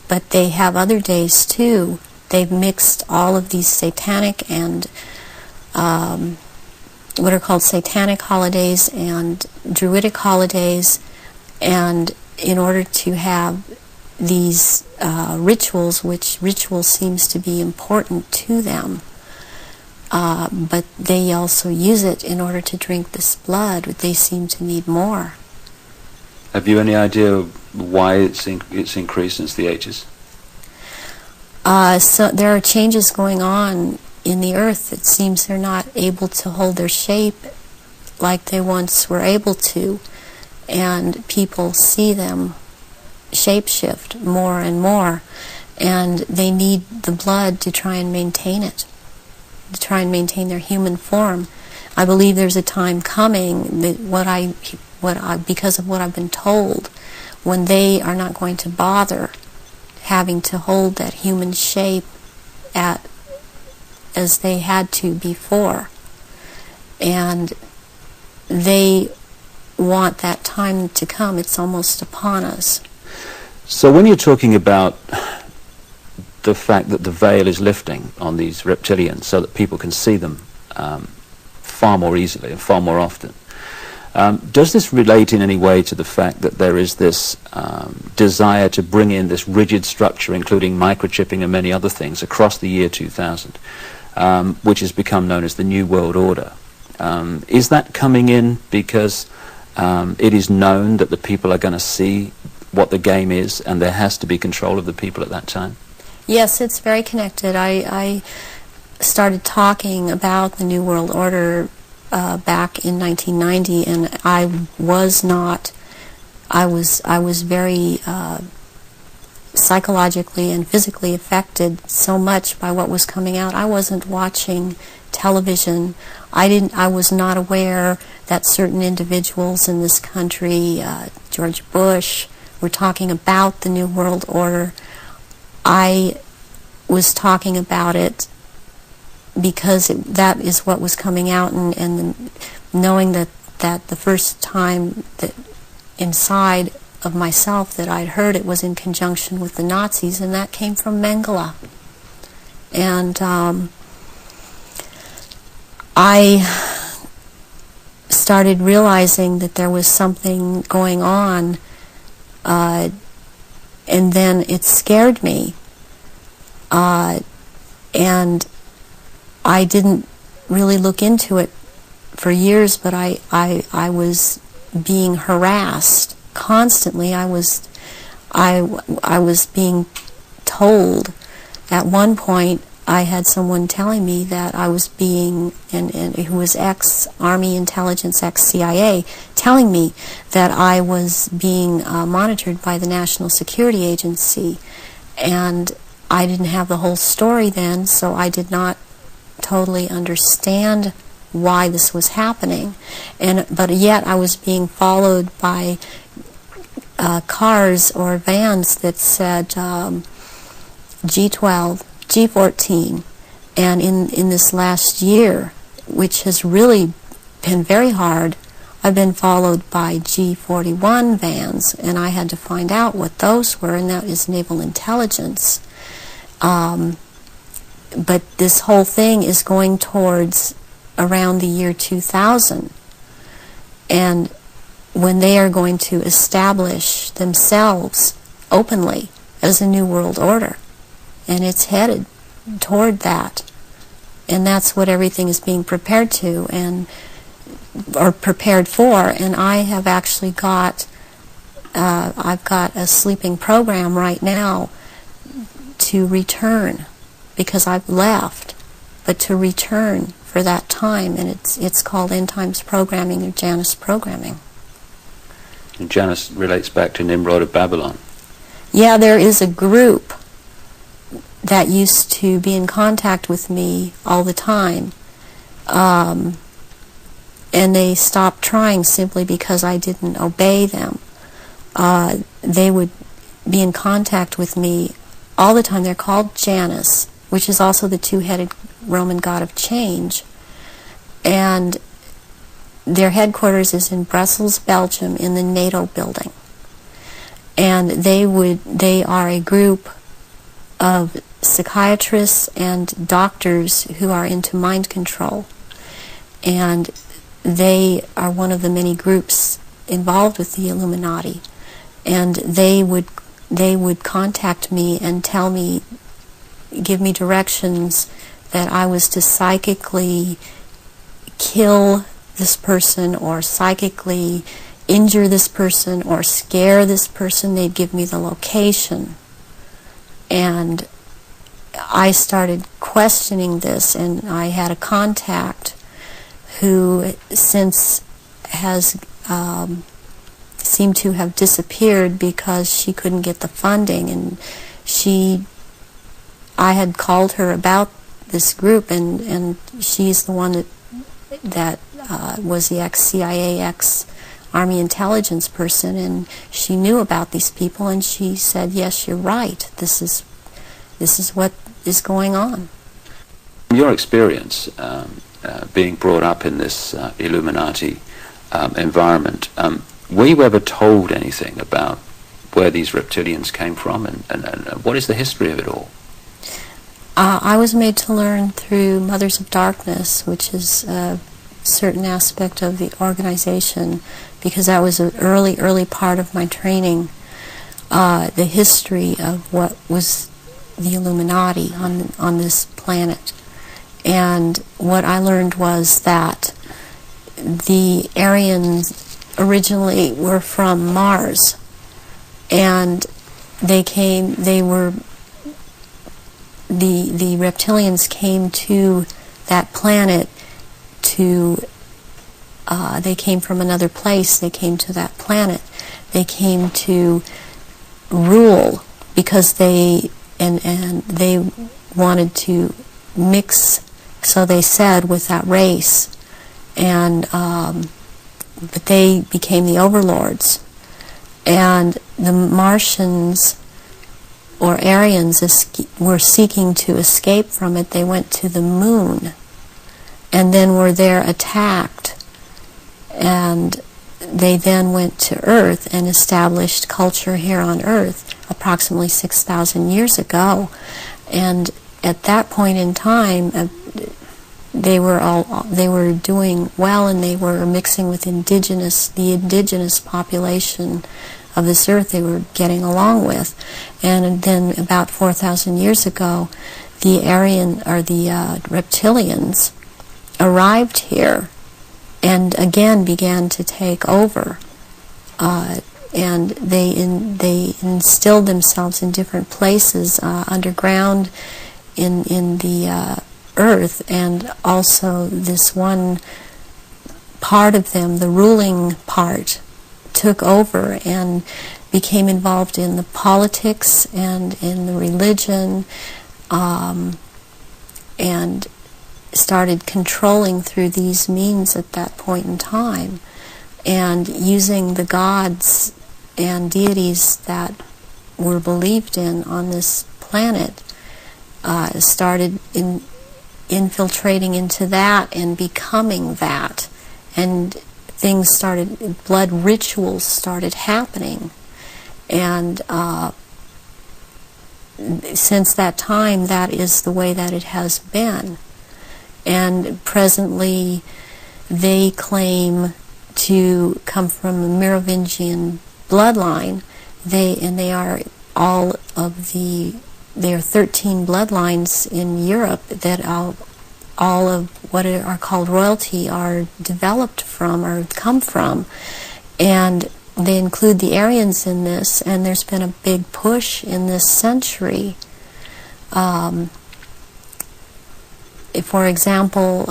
but they have other days too. They've mixed all of these satanic and what are called satanic holidays and druidic holidays, and in order to have these rituals, which ritual seems to be important to them, but they also use it in order to drink this blood. They seem to need more. Have you any idea why it's increased since the 80s? So there are changes going on in the earth. It seems they're not able to hold their shape like they once were able to, and people see them shapeshift more and more, and they need the blood to try and maintain it, to try and maintain their human form. I believe there's a time coming that because of what I've been told, when they are not going to bother having to hold that human shape at as they had to before. And they want that time to come. It's almost upon us. So when you're talking about the fact that the veil is lifting on these reptilians so that people can see them far more easily and far more often, does this relate in any way to the fact that there is this desire to bring in this rigid structure, including microchipping and many other things, across the year 2000, which has become known as the New World Order? Is that coming in because it is known that the people are going to see what the game is and there has to be control of the people at that time? Yes, it's very connected. I started talking about the New World Order back in 1990, and I was very psychologically and physically affected so much by what was coming out. I wasn't watching television. I was not aware that certain individuals in this country, George Bush, were talking about the New World Order. I was talking about it because that is what was coming out, and knowing that the first time that inside of myself that I'd heard it was in conjunction with the Nazis, and that came from Mengele. And I started realizing that there was something going on, and then it scared me, and I didn't really look into it for years, but I was being harassed constantly. I was being told. At one point, I had someone telling me that I was being, and who was ex-Army intelligence, ex-CIA, telling me that I was being monitored by the National Security Agency, and I didn't have the whole story then, so I did not totally understand why this was happening, but yet I was being followed by cars or vans that said G12, G14, and in this last year, which has really been very hard, I've been followed by G41 vans, and I had to find out what those were, and that is naval intelligence. But this whole thing is going towards around the year 2000, and when they are going to establish themselves openly as a new world order, and it's headed toward that, and that's what everything is being prepared to or prepared for. And I have actually got I've got a sleeping program right now to return, because I've left, but to return for that time, and it's called End Times Programming or Janus Programming. And Janus relates back to Nimrod of Babylon. Yeah, there is a group that used to be in contact with me all the time, and they stopped trying simply because I didn't obey them. They would be in contact with me all the time. They're called Janus, which is also the two-headed Roman god of change, and their headquarters is in Brussels, Belgium, in the NATO building. And they are a group of psychiatrists and doctors who are into mind control, and they are one of the many groups involved with the Illuminati. And they would contact me and tell me, give me directions that I was to psychically kill this person or psychically injure this person or scare this person. They'd give me the location. And I started questioning this, and I had a contact who since has seemed to have disappeared because she couldn't get the funding, and I had called her about this group, and she's the one that was the ex-CIA, ex-Army intelligence person, and she knew about these people, and she said, yes, you're right, this is what is going on. your experience, being brought up in this Illuminati environment, were you ever told anything about where these reptilians came from, and what is the history of it all? I was made to learn through Mothers of Darkness, which is a certain aspect of the organization, because that was an early part of my training, the history of what was the Illuminati on this planet. And what I learned was that the Aryans originally were from Mars, and the reptilians came to that planet they came from another place. They came to that planet. They came to rule because they wanted to mix, so they said, with that race, and but they became the overlords, and the Martians or Aryans were seeking to escape from it. They went to the moon, and then were there attacked, and they then went to Earth and established culture here on Earth approximately 6,000 years ago. And at that point in time, they were doing well, and they were mixing with the indigenous population of this earth. They were getting along with. And then about 4,000 years ago, the reptilians arrived here and again began to take over. And they instilled themselves in different places underground in the earth, and also this one part of them, the ruling part, took over and became involved in the politics and in the religion, and started controlling through these means at that point in time, and using the gods and deities that were believed in on this planet, started infiltrating into that and becoming that, and things started, blood rituals started happening, and since that time, that is the way that it has been. And presently, they claim to come from a Merovingian bloodline. There are 13 bloodlines in Europe that all of what are called royalty are developed from or come from, and they include the Aryans in this. And there's been a big push in this century. For example,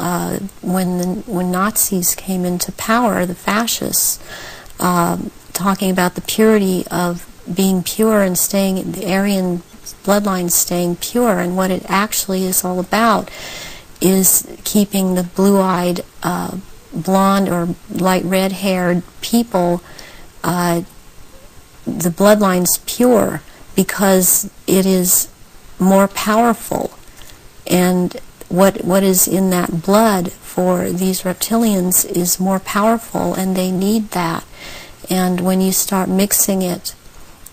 when Nazis came into power, the fascists, talking about the purity of being pure and staying, the Aryan bloodline staying pure, and what it actually is all about is keeping the blue-eyed, blonde or light red-haired people, the bloodline's pure because it is more powerful, and what is in that blood for these reptilians is more powerful, and they need that. And when you start mixing it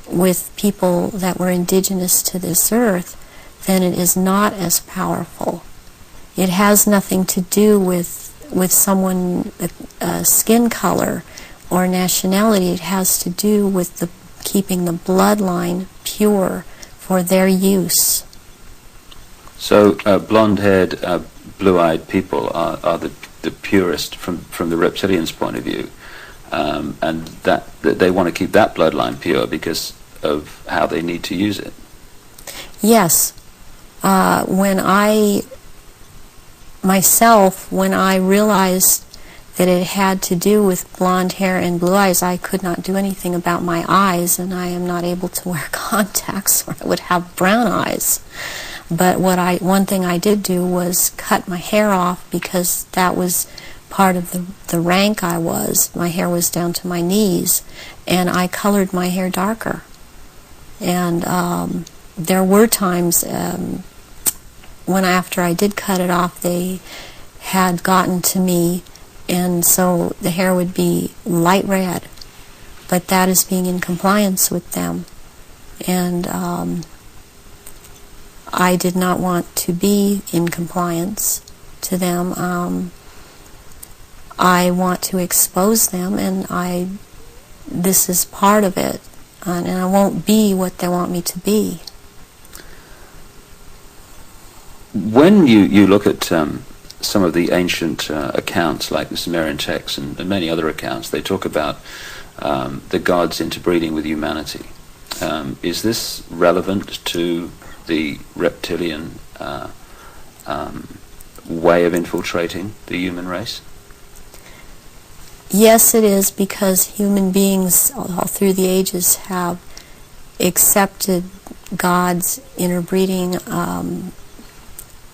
with people that were indigenous to this earth, then it is not as powerful. It has nothing to do with someone, skin color or nationality. It has to do with keeping the bloodline pure for their use. So blonde-haired, blue-eyed people are the purest from the reptilians' point of view, and that they want to keep that bloodline pure because of how they need to use it. Yes. When I realized that it had to do with blonde hair and blue eyes, I could not do anything about my eyes, and I am not able to wear contacts or I would have brown eyes. But one thing I did do was cut my hair off, because that was part of the rank I was. My hair was down to my knees, and I colored my hair darker. And there were times after I did cut it off, they had gotten to me, and so the hair would be light red, but that is being in compliance with them. And I did not want to be in compliance to them. I want to expose them, and this is part of it, and I won't be what they want me to be. When you look at some of the ancient accounts, like the Sumerian texts and many other accounts, they talk about the gods interbreeding with humanity. Is this relevant to the reptilian way of infiltrating the human race? Yes, it is, because human beings all through the ages have accepted God's interbreeding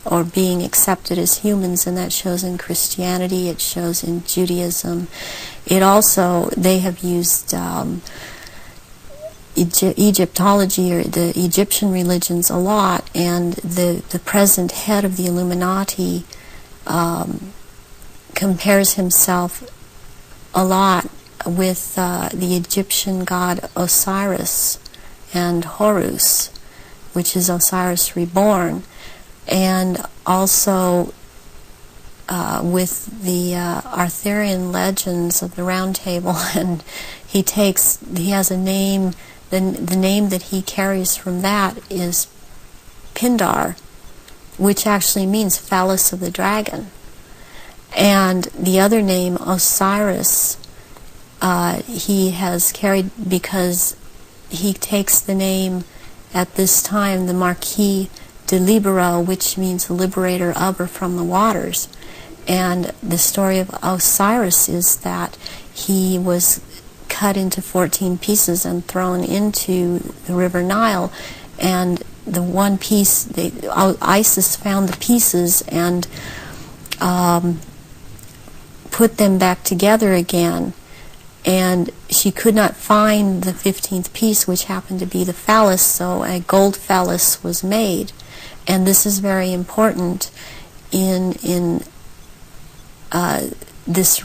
or being accepted as humans, and that shows in Christianity, it shows in Judaism. It also, they have used Egyptology, or the Egyptian religions, a lot, and the present head of the Illuminati compares himself a lot with the Egyptian god Osiris and Horus, which is Osiris reborn, and also with the Arthurian legends of the Round Table, and he has a name. The name that he carries from that is Pindar, which actually means phallus of the dragon. And the other name, Osiris, he has carried because he takes the name at this time, the Marquis de Libero, which means liberator of or from the waters. And the story of Osiris is that he was cut into 14 pieces and thrown into the River Nile, and the one piece, Isis found the pieces and put them back together again, and she could not find the 15th piece, which happened to be the phallus, so a gold phallus was made. And this is very important in this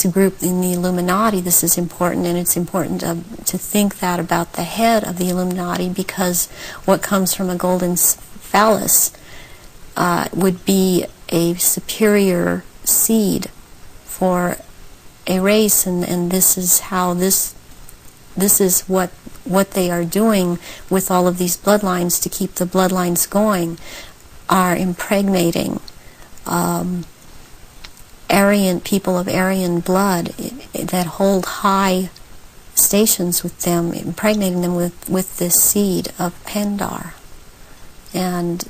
group in the Illuminati. This is important, and it's important to think that about the head of the Illuminati, because what comes from a golden phallus would be a superior seed for a race, and this is how this is what they are doing with all of these bloodlines to keep the bloodlines going, are impregnating Aryan people of Aryan blood that hold high stations with them, impregnating them with this seed of Pindar. And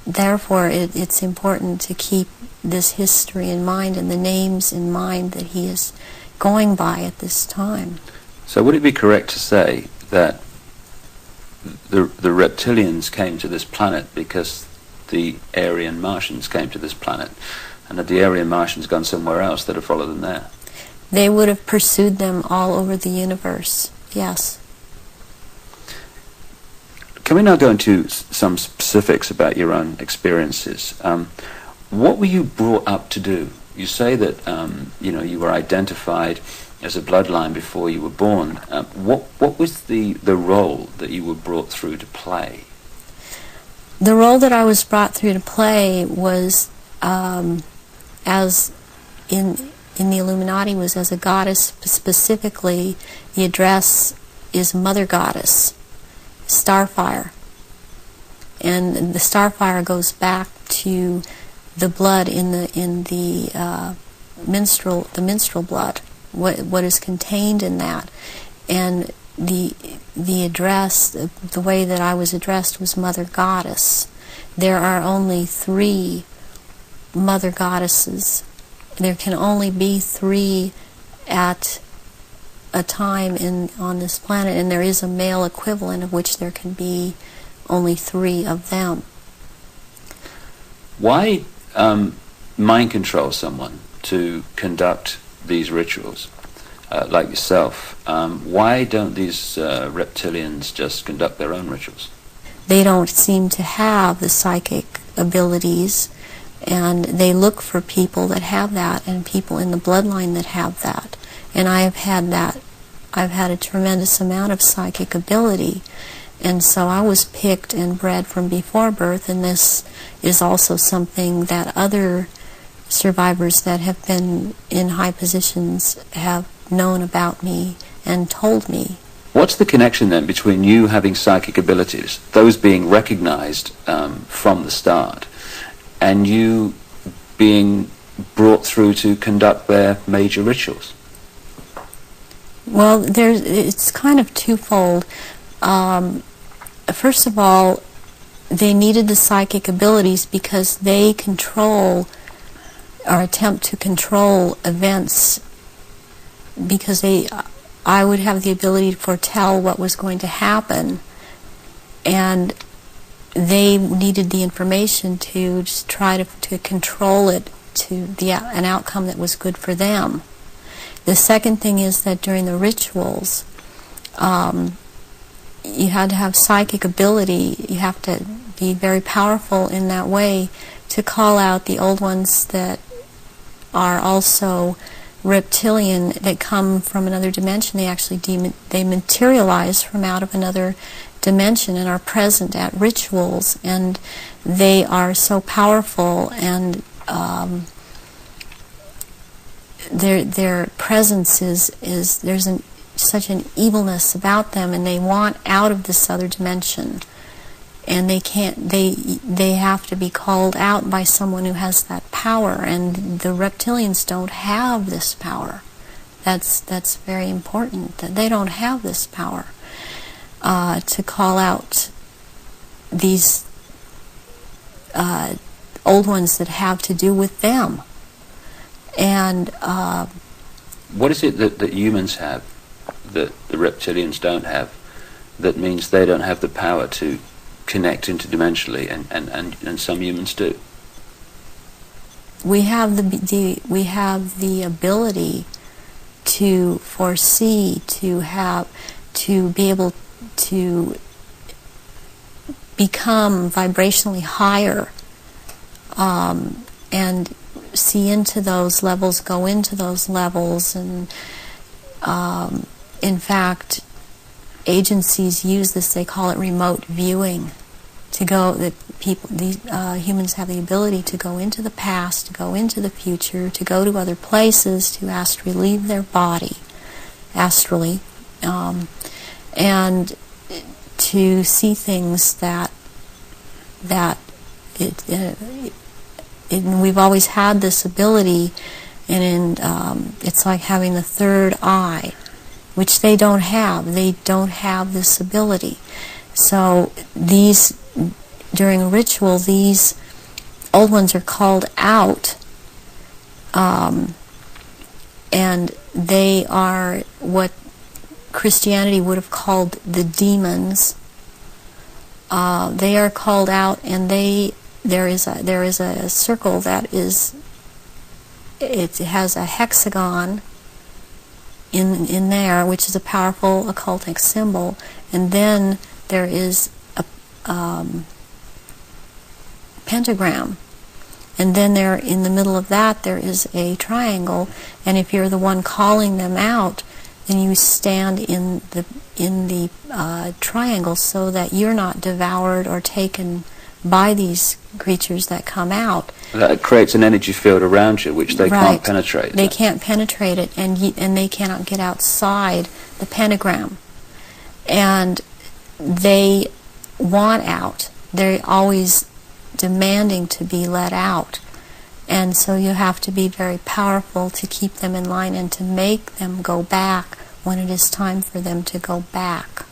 therefore it's important to keep this history in mind and the names in mind that he is going by at this time. So would it be correct to say that the reptilians came to this planet because the Aryan Martians came to this planet, and that the Aryan Martians gone somewhere else that have followed them there? They would have pursued them all over the universe, yes. Can we now go into some specifics about your own experiences? What were you brought up to do? You say that you were identified as a bloodline before you were born. What was the role that you were brought through to play? The role that I was brought through to play was, as in the Illuminati, was as a goddess. Specifically, the address is Mother Goddess, Starfire. And the Starfire goes back to the blood in the menstrual blood, what is contained in that. And the address, the way that I was addressed, was Mother Goddess. There are only 3 Mother Goddesses. There can only be 3 at a time on this planet, and there is a male equivalent of which there can be only 3 of them. Why mind control someone to conduct these rituals, like yourself? Why don't these reptilians just conduct their own rituals? they don't seem to have the psychic abilities, and they look for people that have that and people in the bloodline that have that. And I've had that. I've had a tremendous amount of psychic ability, and so I was picked and bred from before birth, and this is also something that other survivors that have been in high positions have known about me and told me. What's the connection then between you having psychic abilities, those being recognized from the start, and you being brought through to conduct their major rituals? Well, it's kind of twofold. First of all, they needed the psychic abilities because they control or attempt to control events, because I would have the ability to foretell what was going to happen, and they needed the information to just try to control it to an outcome that was good for them. The second thing is that during the rituals, you had to have psychic ability. You have to be very powerful in that way to call out the old ones that are also reptilian, that come from another dimension. They actually they materialize from out of another dimension and are present at rituals, and they are so powerful, and their presence is there's such an evilness about them, and they want out of this other dimension, and they can't. They have to be called out by someone who has that power, and the reptilians don't have this power. That's very important, that they don't have this power to call out these old ones that have to do with them. And what is it that humans have that the reptilians don't have, that means they don't have the power to connect interdimensionally, and some humans do? We have the ability to foresee, to be able to become vibrationally higher, and see into those levels, go into those levels, and in fact, agencies use this. They call it remote viewing. Humans have the ability to go into the past, to go into the future, to go to other places, to astrally leave their body, astrally, and to see things that we've always had this ability, and it's like having the third eye, which they don't have. They don't have this ability. So during a ritual, these old ones are called out, and they are what Christianity would have called the demons. They are called out, and there is a circle that it has a hexagon in there, which is a powerful occultic symbol, and then there is a pentagram, and then there in the middle of that there is a triangle, and if you're the one calling them out, then you stand in the triangle so that you're not devoured or taken by these creatures that come out. That creates an energy field around you which they Right. can't penetrate. They can't penetrate it, and they cannot get outside the pentagram. And they want out. They're always demanding to be let out. And so you have to be very powerful to keep them in line and to make them go back when it is time for them to go back.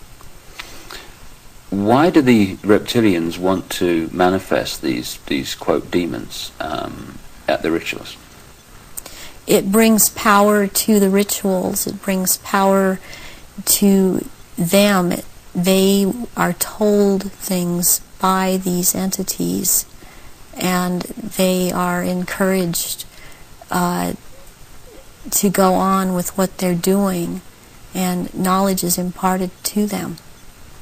Why do the reptilians want to manifest these quote demons at the rituals? It brings power to the rituals. It brings power to them. They are told things by these entities, and they are encouraged to go on with what they're doing, and knowledge is imparted to them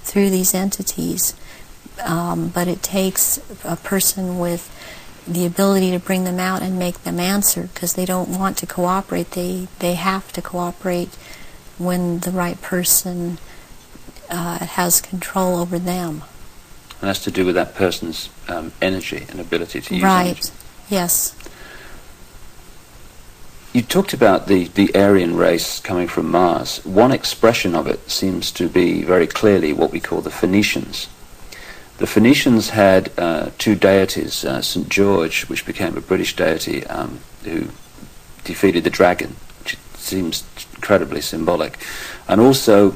through these entities. but it takes a person with the ability to bring them out and make them answer, because they don't want to cooperate. They have to cooperate when the right person has control over them. And that's to do with that person's energy and ability to use Right. energy. Yes. You talked about the Aryan race coming from Mars. One expression of it seems to be very clearly what we call the Phoenicians. The Phoenicians had two deities, St. George, which became a British deity, who defeated the dragon, which seems incredibly symbolic, and also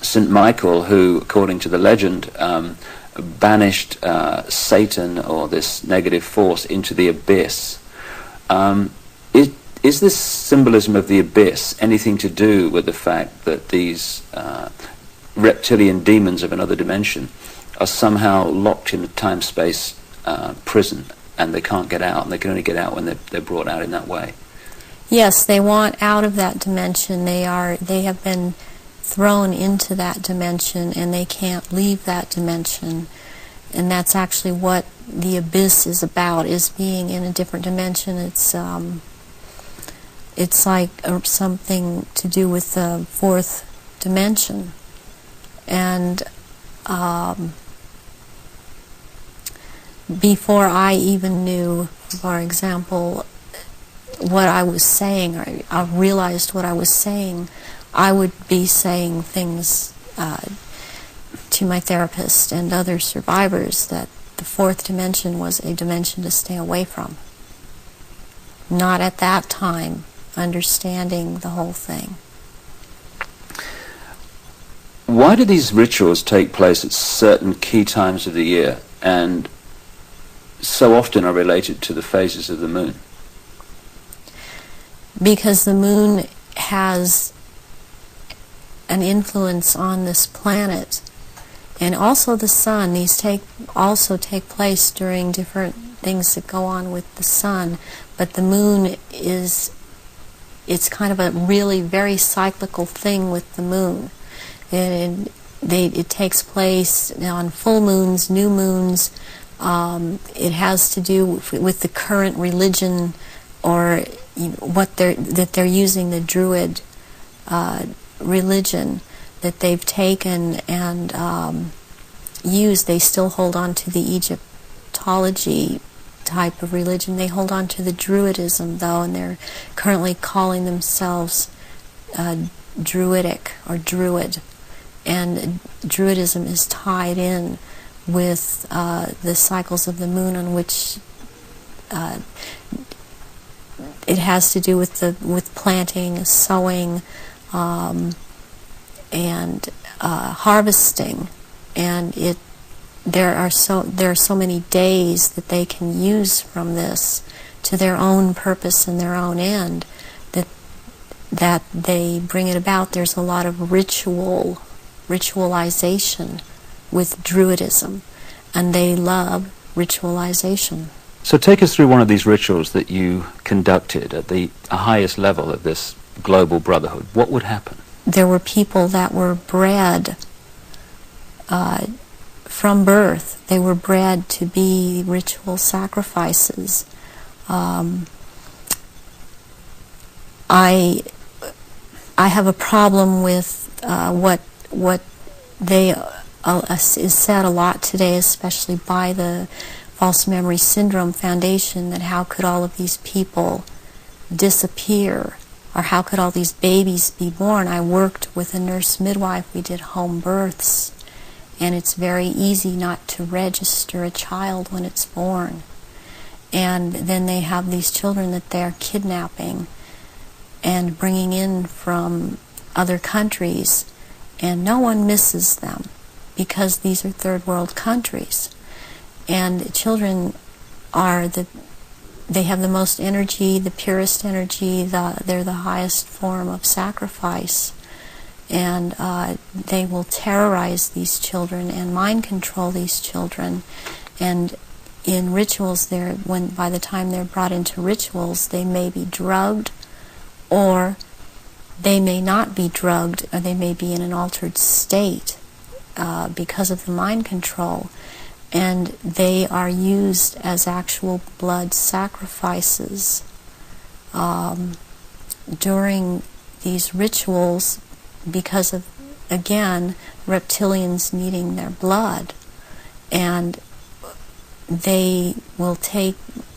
St. Michael, who, according to the legend, banished Satan, or this negative force, into the abyss. Is this symbolism of the abyss anything to do with the fact that these reptilian demons of another dimension are somehow locked in a time-space prison, and they can't get out, and they can only get out when they're brought out in that way? Yes, they want out of that dimension. They have been thrown into that dimension, and they can't leave that dimension. And that's actually what the abyss is about, is being in a different dimension. It's like something to do with the fourth dimension. And before I even knew, for example, what I was saying, or I realized what I was saying, I would be saying things to my therapist and other survivors that the fourth dimension was a dimension to stay away from. Not at that time understanding the whole thing. Why do these rituals take place at certain key times of the year, and so often are related to the phases of the moon? Because the moon has an influence on this planet, and also the sun. These also take place during different things that go on with the sun, but the moon it's kind of a really very cyclical thing with the moon. And it takes place on full moons, new moons. It has to do with the current religion, or what they're using, the Druid religion that they've taken and used. They still hold on to the Egyptology type of religion. They hold on to the Druidism, though, and they're currently calling themselves Druidic or Druid. And Druidism is tied in with the cycles of the moon, on which it has to do with planting, sowing, and harvesting, and there are so many days that they can use from this to their own purpose and their own end, that they bring it about. There's a lot of ritualization with Druidism, and they love ritualization. So take us through one of these rituals that you conducted at the highest level of this global brotherhood. What would happen? There were people that were bred from birth. They were bred to be ritual sacrifices. I have a problem with what they is said a lot today, especially by the False Memory Syndrome Foundation, that how could all of these people disappear, or how could all these babies be born? I worked with a nurse midwife. We did home births, and it's very easy not to register a child when it's born. And then they have these children that they're kidnapping and bringing in from other countries, and no one misses them because these are third world countries. And children they have the most energy, the purest energy, they're the highest form of sacrifice. And they will terrorize these children and mind control these children. And in rituals, by the time they're brought into rituals, they may be drugged, or they may not be drugged, or they may be in an altered state. because of the mind control, and they are used as actual blood sacrifices during these rituals because of, again, reptilians needing their blood. And they will take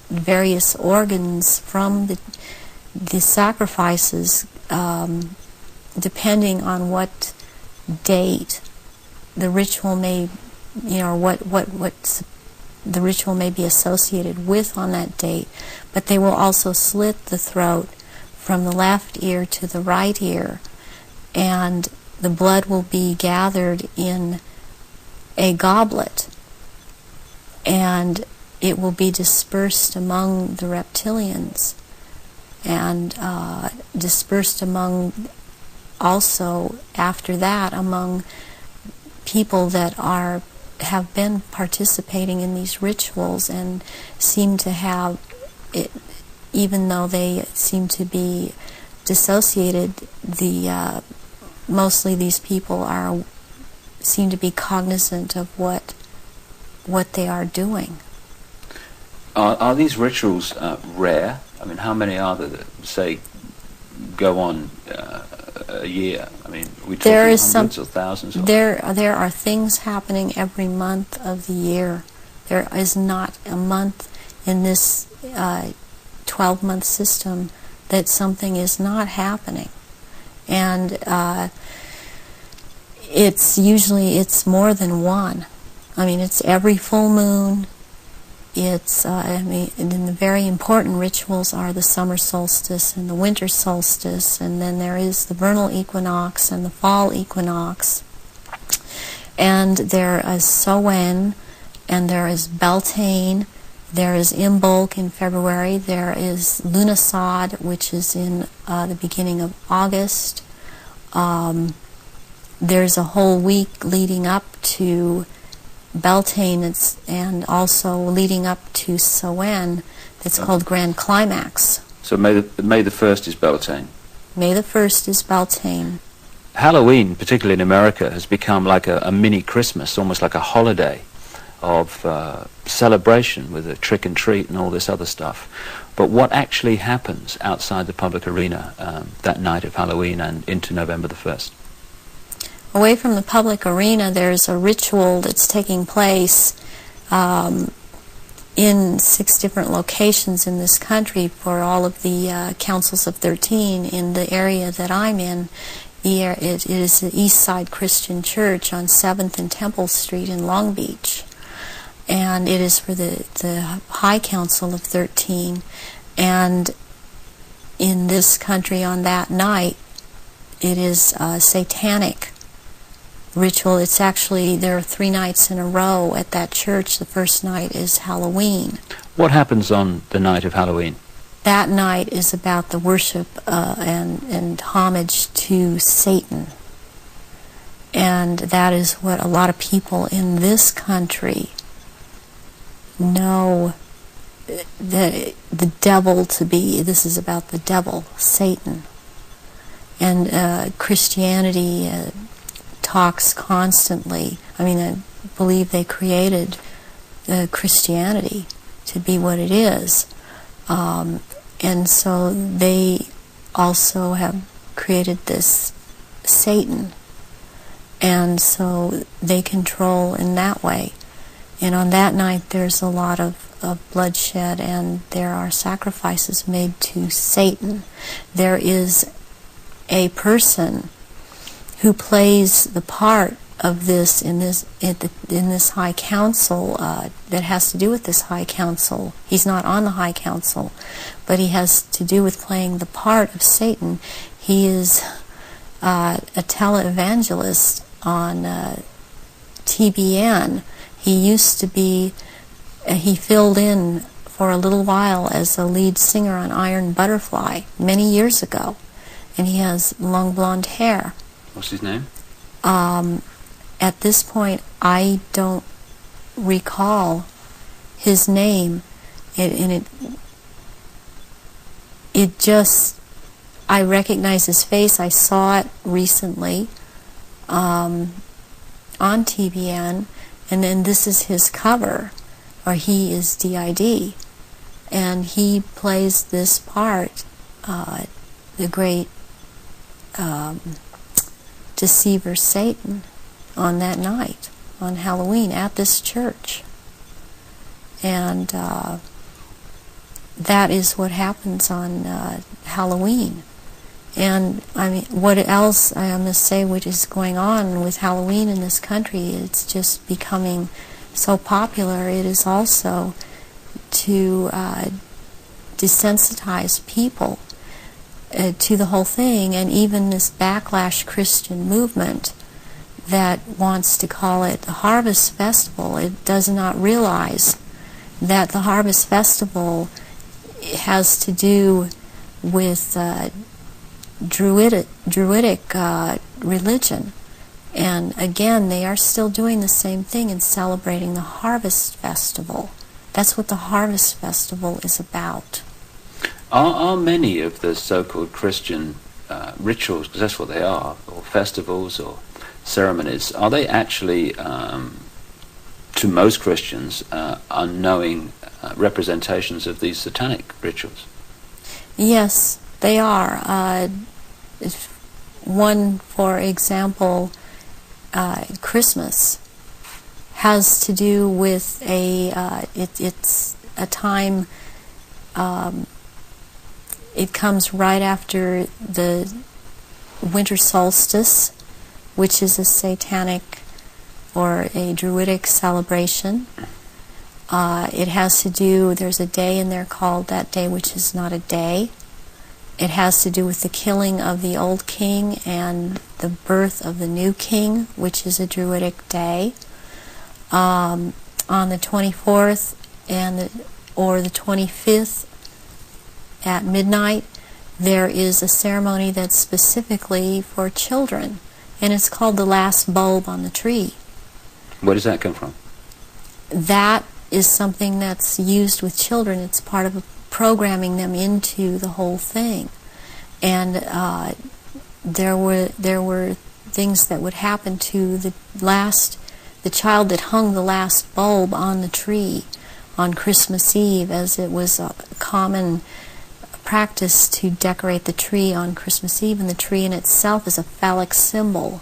various organs from the sacrifices depending on what date the ritual may, what the ritual may be associated with on that date. But they will also slit the throat from the left ear to the right ear, and the blood will be gathered in a goblet, and it will be dispersed among the reptilians, and dispersed among, also after that, among people that have been participating in these rituals and seem to have it, even though they seem to be dissociated. Mostly these people seem to be cognizant of what they are doing. Are these rituals rare? I mean, how many are there that, say, go on a year? I mean, we talking hundreds or thousands? Or? There are things happening every month of the year. There is not a month in this 12-month system that something is not happening. And it's more than one. I mean, it's every full moon. It's and the very important rituals are the summer solstice and the winter solstice, and then there is the vernal equinox and the fall equinox. And there is Samhain, and there is Beltane, there is Imbolc in February, there is Lughnasadh, which is in the beginning of August. There's a whole week leading up to Beltane, and also leading up to Samhain, that's called Grand Climax. So May the 1st is Beltane. May the 1st is Beltane. Halloween, particularly in America, has become like a mini Christmas, almost like a holiday of celebration with a trick and treat and all this other stuff. But what actually happens outside the public arena that night of Halloween and into November the 1st? Away from the public arena, there's a ritual that's taking place in 6 different locations in this country for all of the councils of 13 in the area that I'm in. It is the East Side Christian Church on 7th and Temple Street in Long Beach. And it is for the High Council of 13. And in this country on that night, it is a satanic ritual. It's actually, there are 3 nights in a row at that church. The first night is Halloween. What happens on the night of Halloween? That night is about the worship and homage to Satan. And that is what a lot of people in this country know the devil to be. This is about the devil, Satan. And Christianity talks constantly. I mean, I believe they created Christianity to be what it is. And so they also have created this Satan. And so they control in that way. And on that night there's a lot of bloodshed, and there are sacrifices made to Satan. There is a person who plays the part of this in this High Council that has to do with this High Council. He's not on the High Council, but he has to do with playing the part of Satan. He is a televangelist on TBN. He used to be, he filled in for a little while as a lead singer on Iron Butterfly many years ago, and he has long blonde hair. What's his name? At this point, I don't recall his name. It just, I recognize his face. I saw it recently. on TBN, and then this is his cover, or he is DID, and he plays this part, the great deceiver Satan, on that night, on Halloween, at this church. And that is what happens on Halloween. And I mean, what else I must say, what is going on with Halloween in this country? It's just becoming so popular. It is also to desensitize people to the whole thing, and even this backlash Christian movement that wants to call it the Harvest Festival. It does not realize that the Harvest Festival has to do with Druidic religion. And again, they are still doing the same thing and celebrating the Harvest Festival. That's what the Harvest Festival is about. Are many of the so-called Christian rituals, because that's what they are, or festivals or ceremonies, are they actually, to most Christians, unknowing representations of these satanic rituals? Yes, they are. One, for example, Christmas has to do with it's a time, it comes right after the winter solstice, which is a satanic or a Druidic celebration. It has to do, there's a day in there called that day which is not a day. It has to do with the killing of the old king and the birth of the new king, which is a Druidic day. On the 24th or the 25th at midnight, there is a ceremony that's specifically for children, and it's called the last bulb on the tree. Where does that come from? That is something that's used with children. It's part of programming them into the whole thing. And there were things that would happen to the child that hung the last bulb on the tree on Christmas Eve, as it was a common practice to decorate the tree on Christmas Eve, and the tree in itself is a phallic symbol,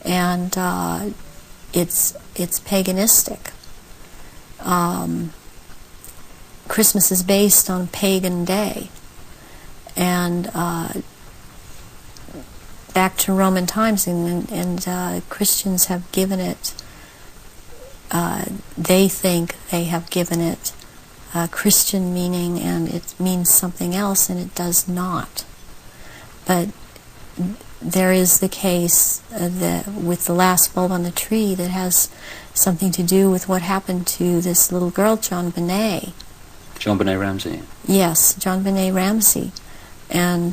and it's paganistic. Christmas is based on a pagan day, and back to Roman times, and Christians have given it, they think they have given it Christian meaning, and it means something else, and it does not. But there is the case with the last bulb on the tree that has something to do with what happened to this little girl, JonBenet. JonBenet Ramsey. Yes, JonBenet Ramsey. And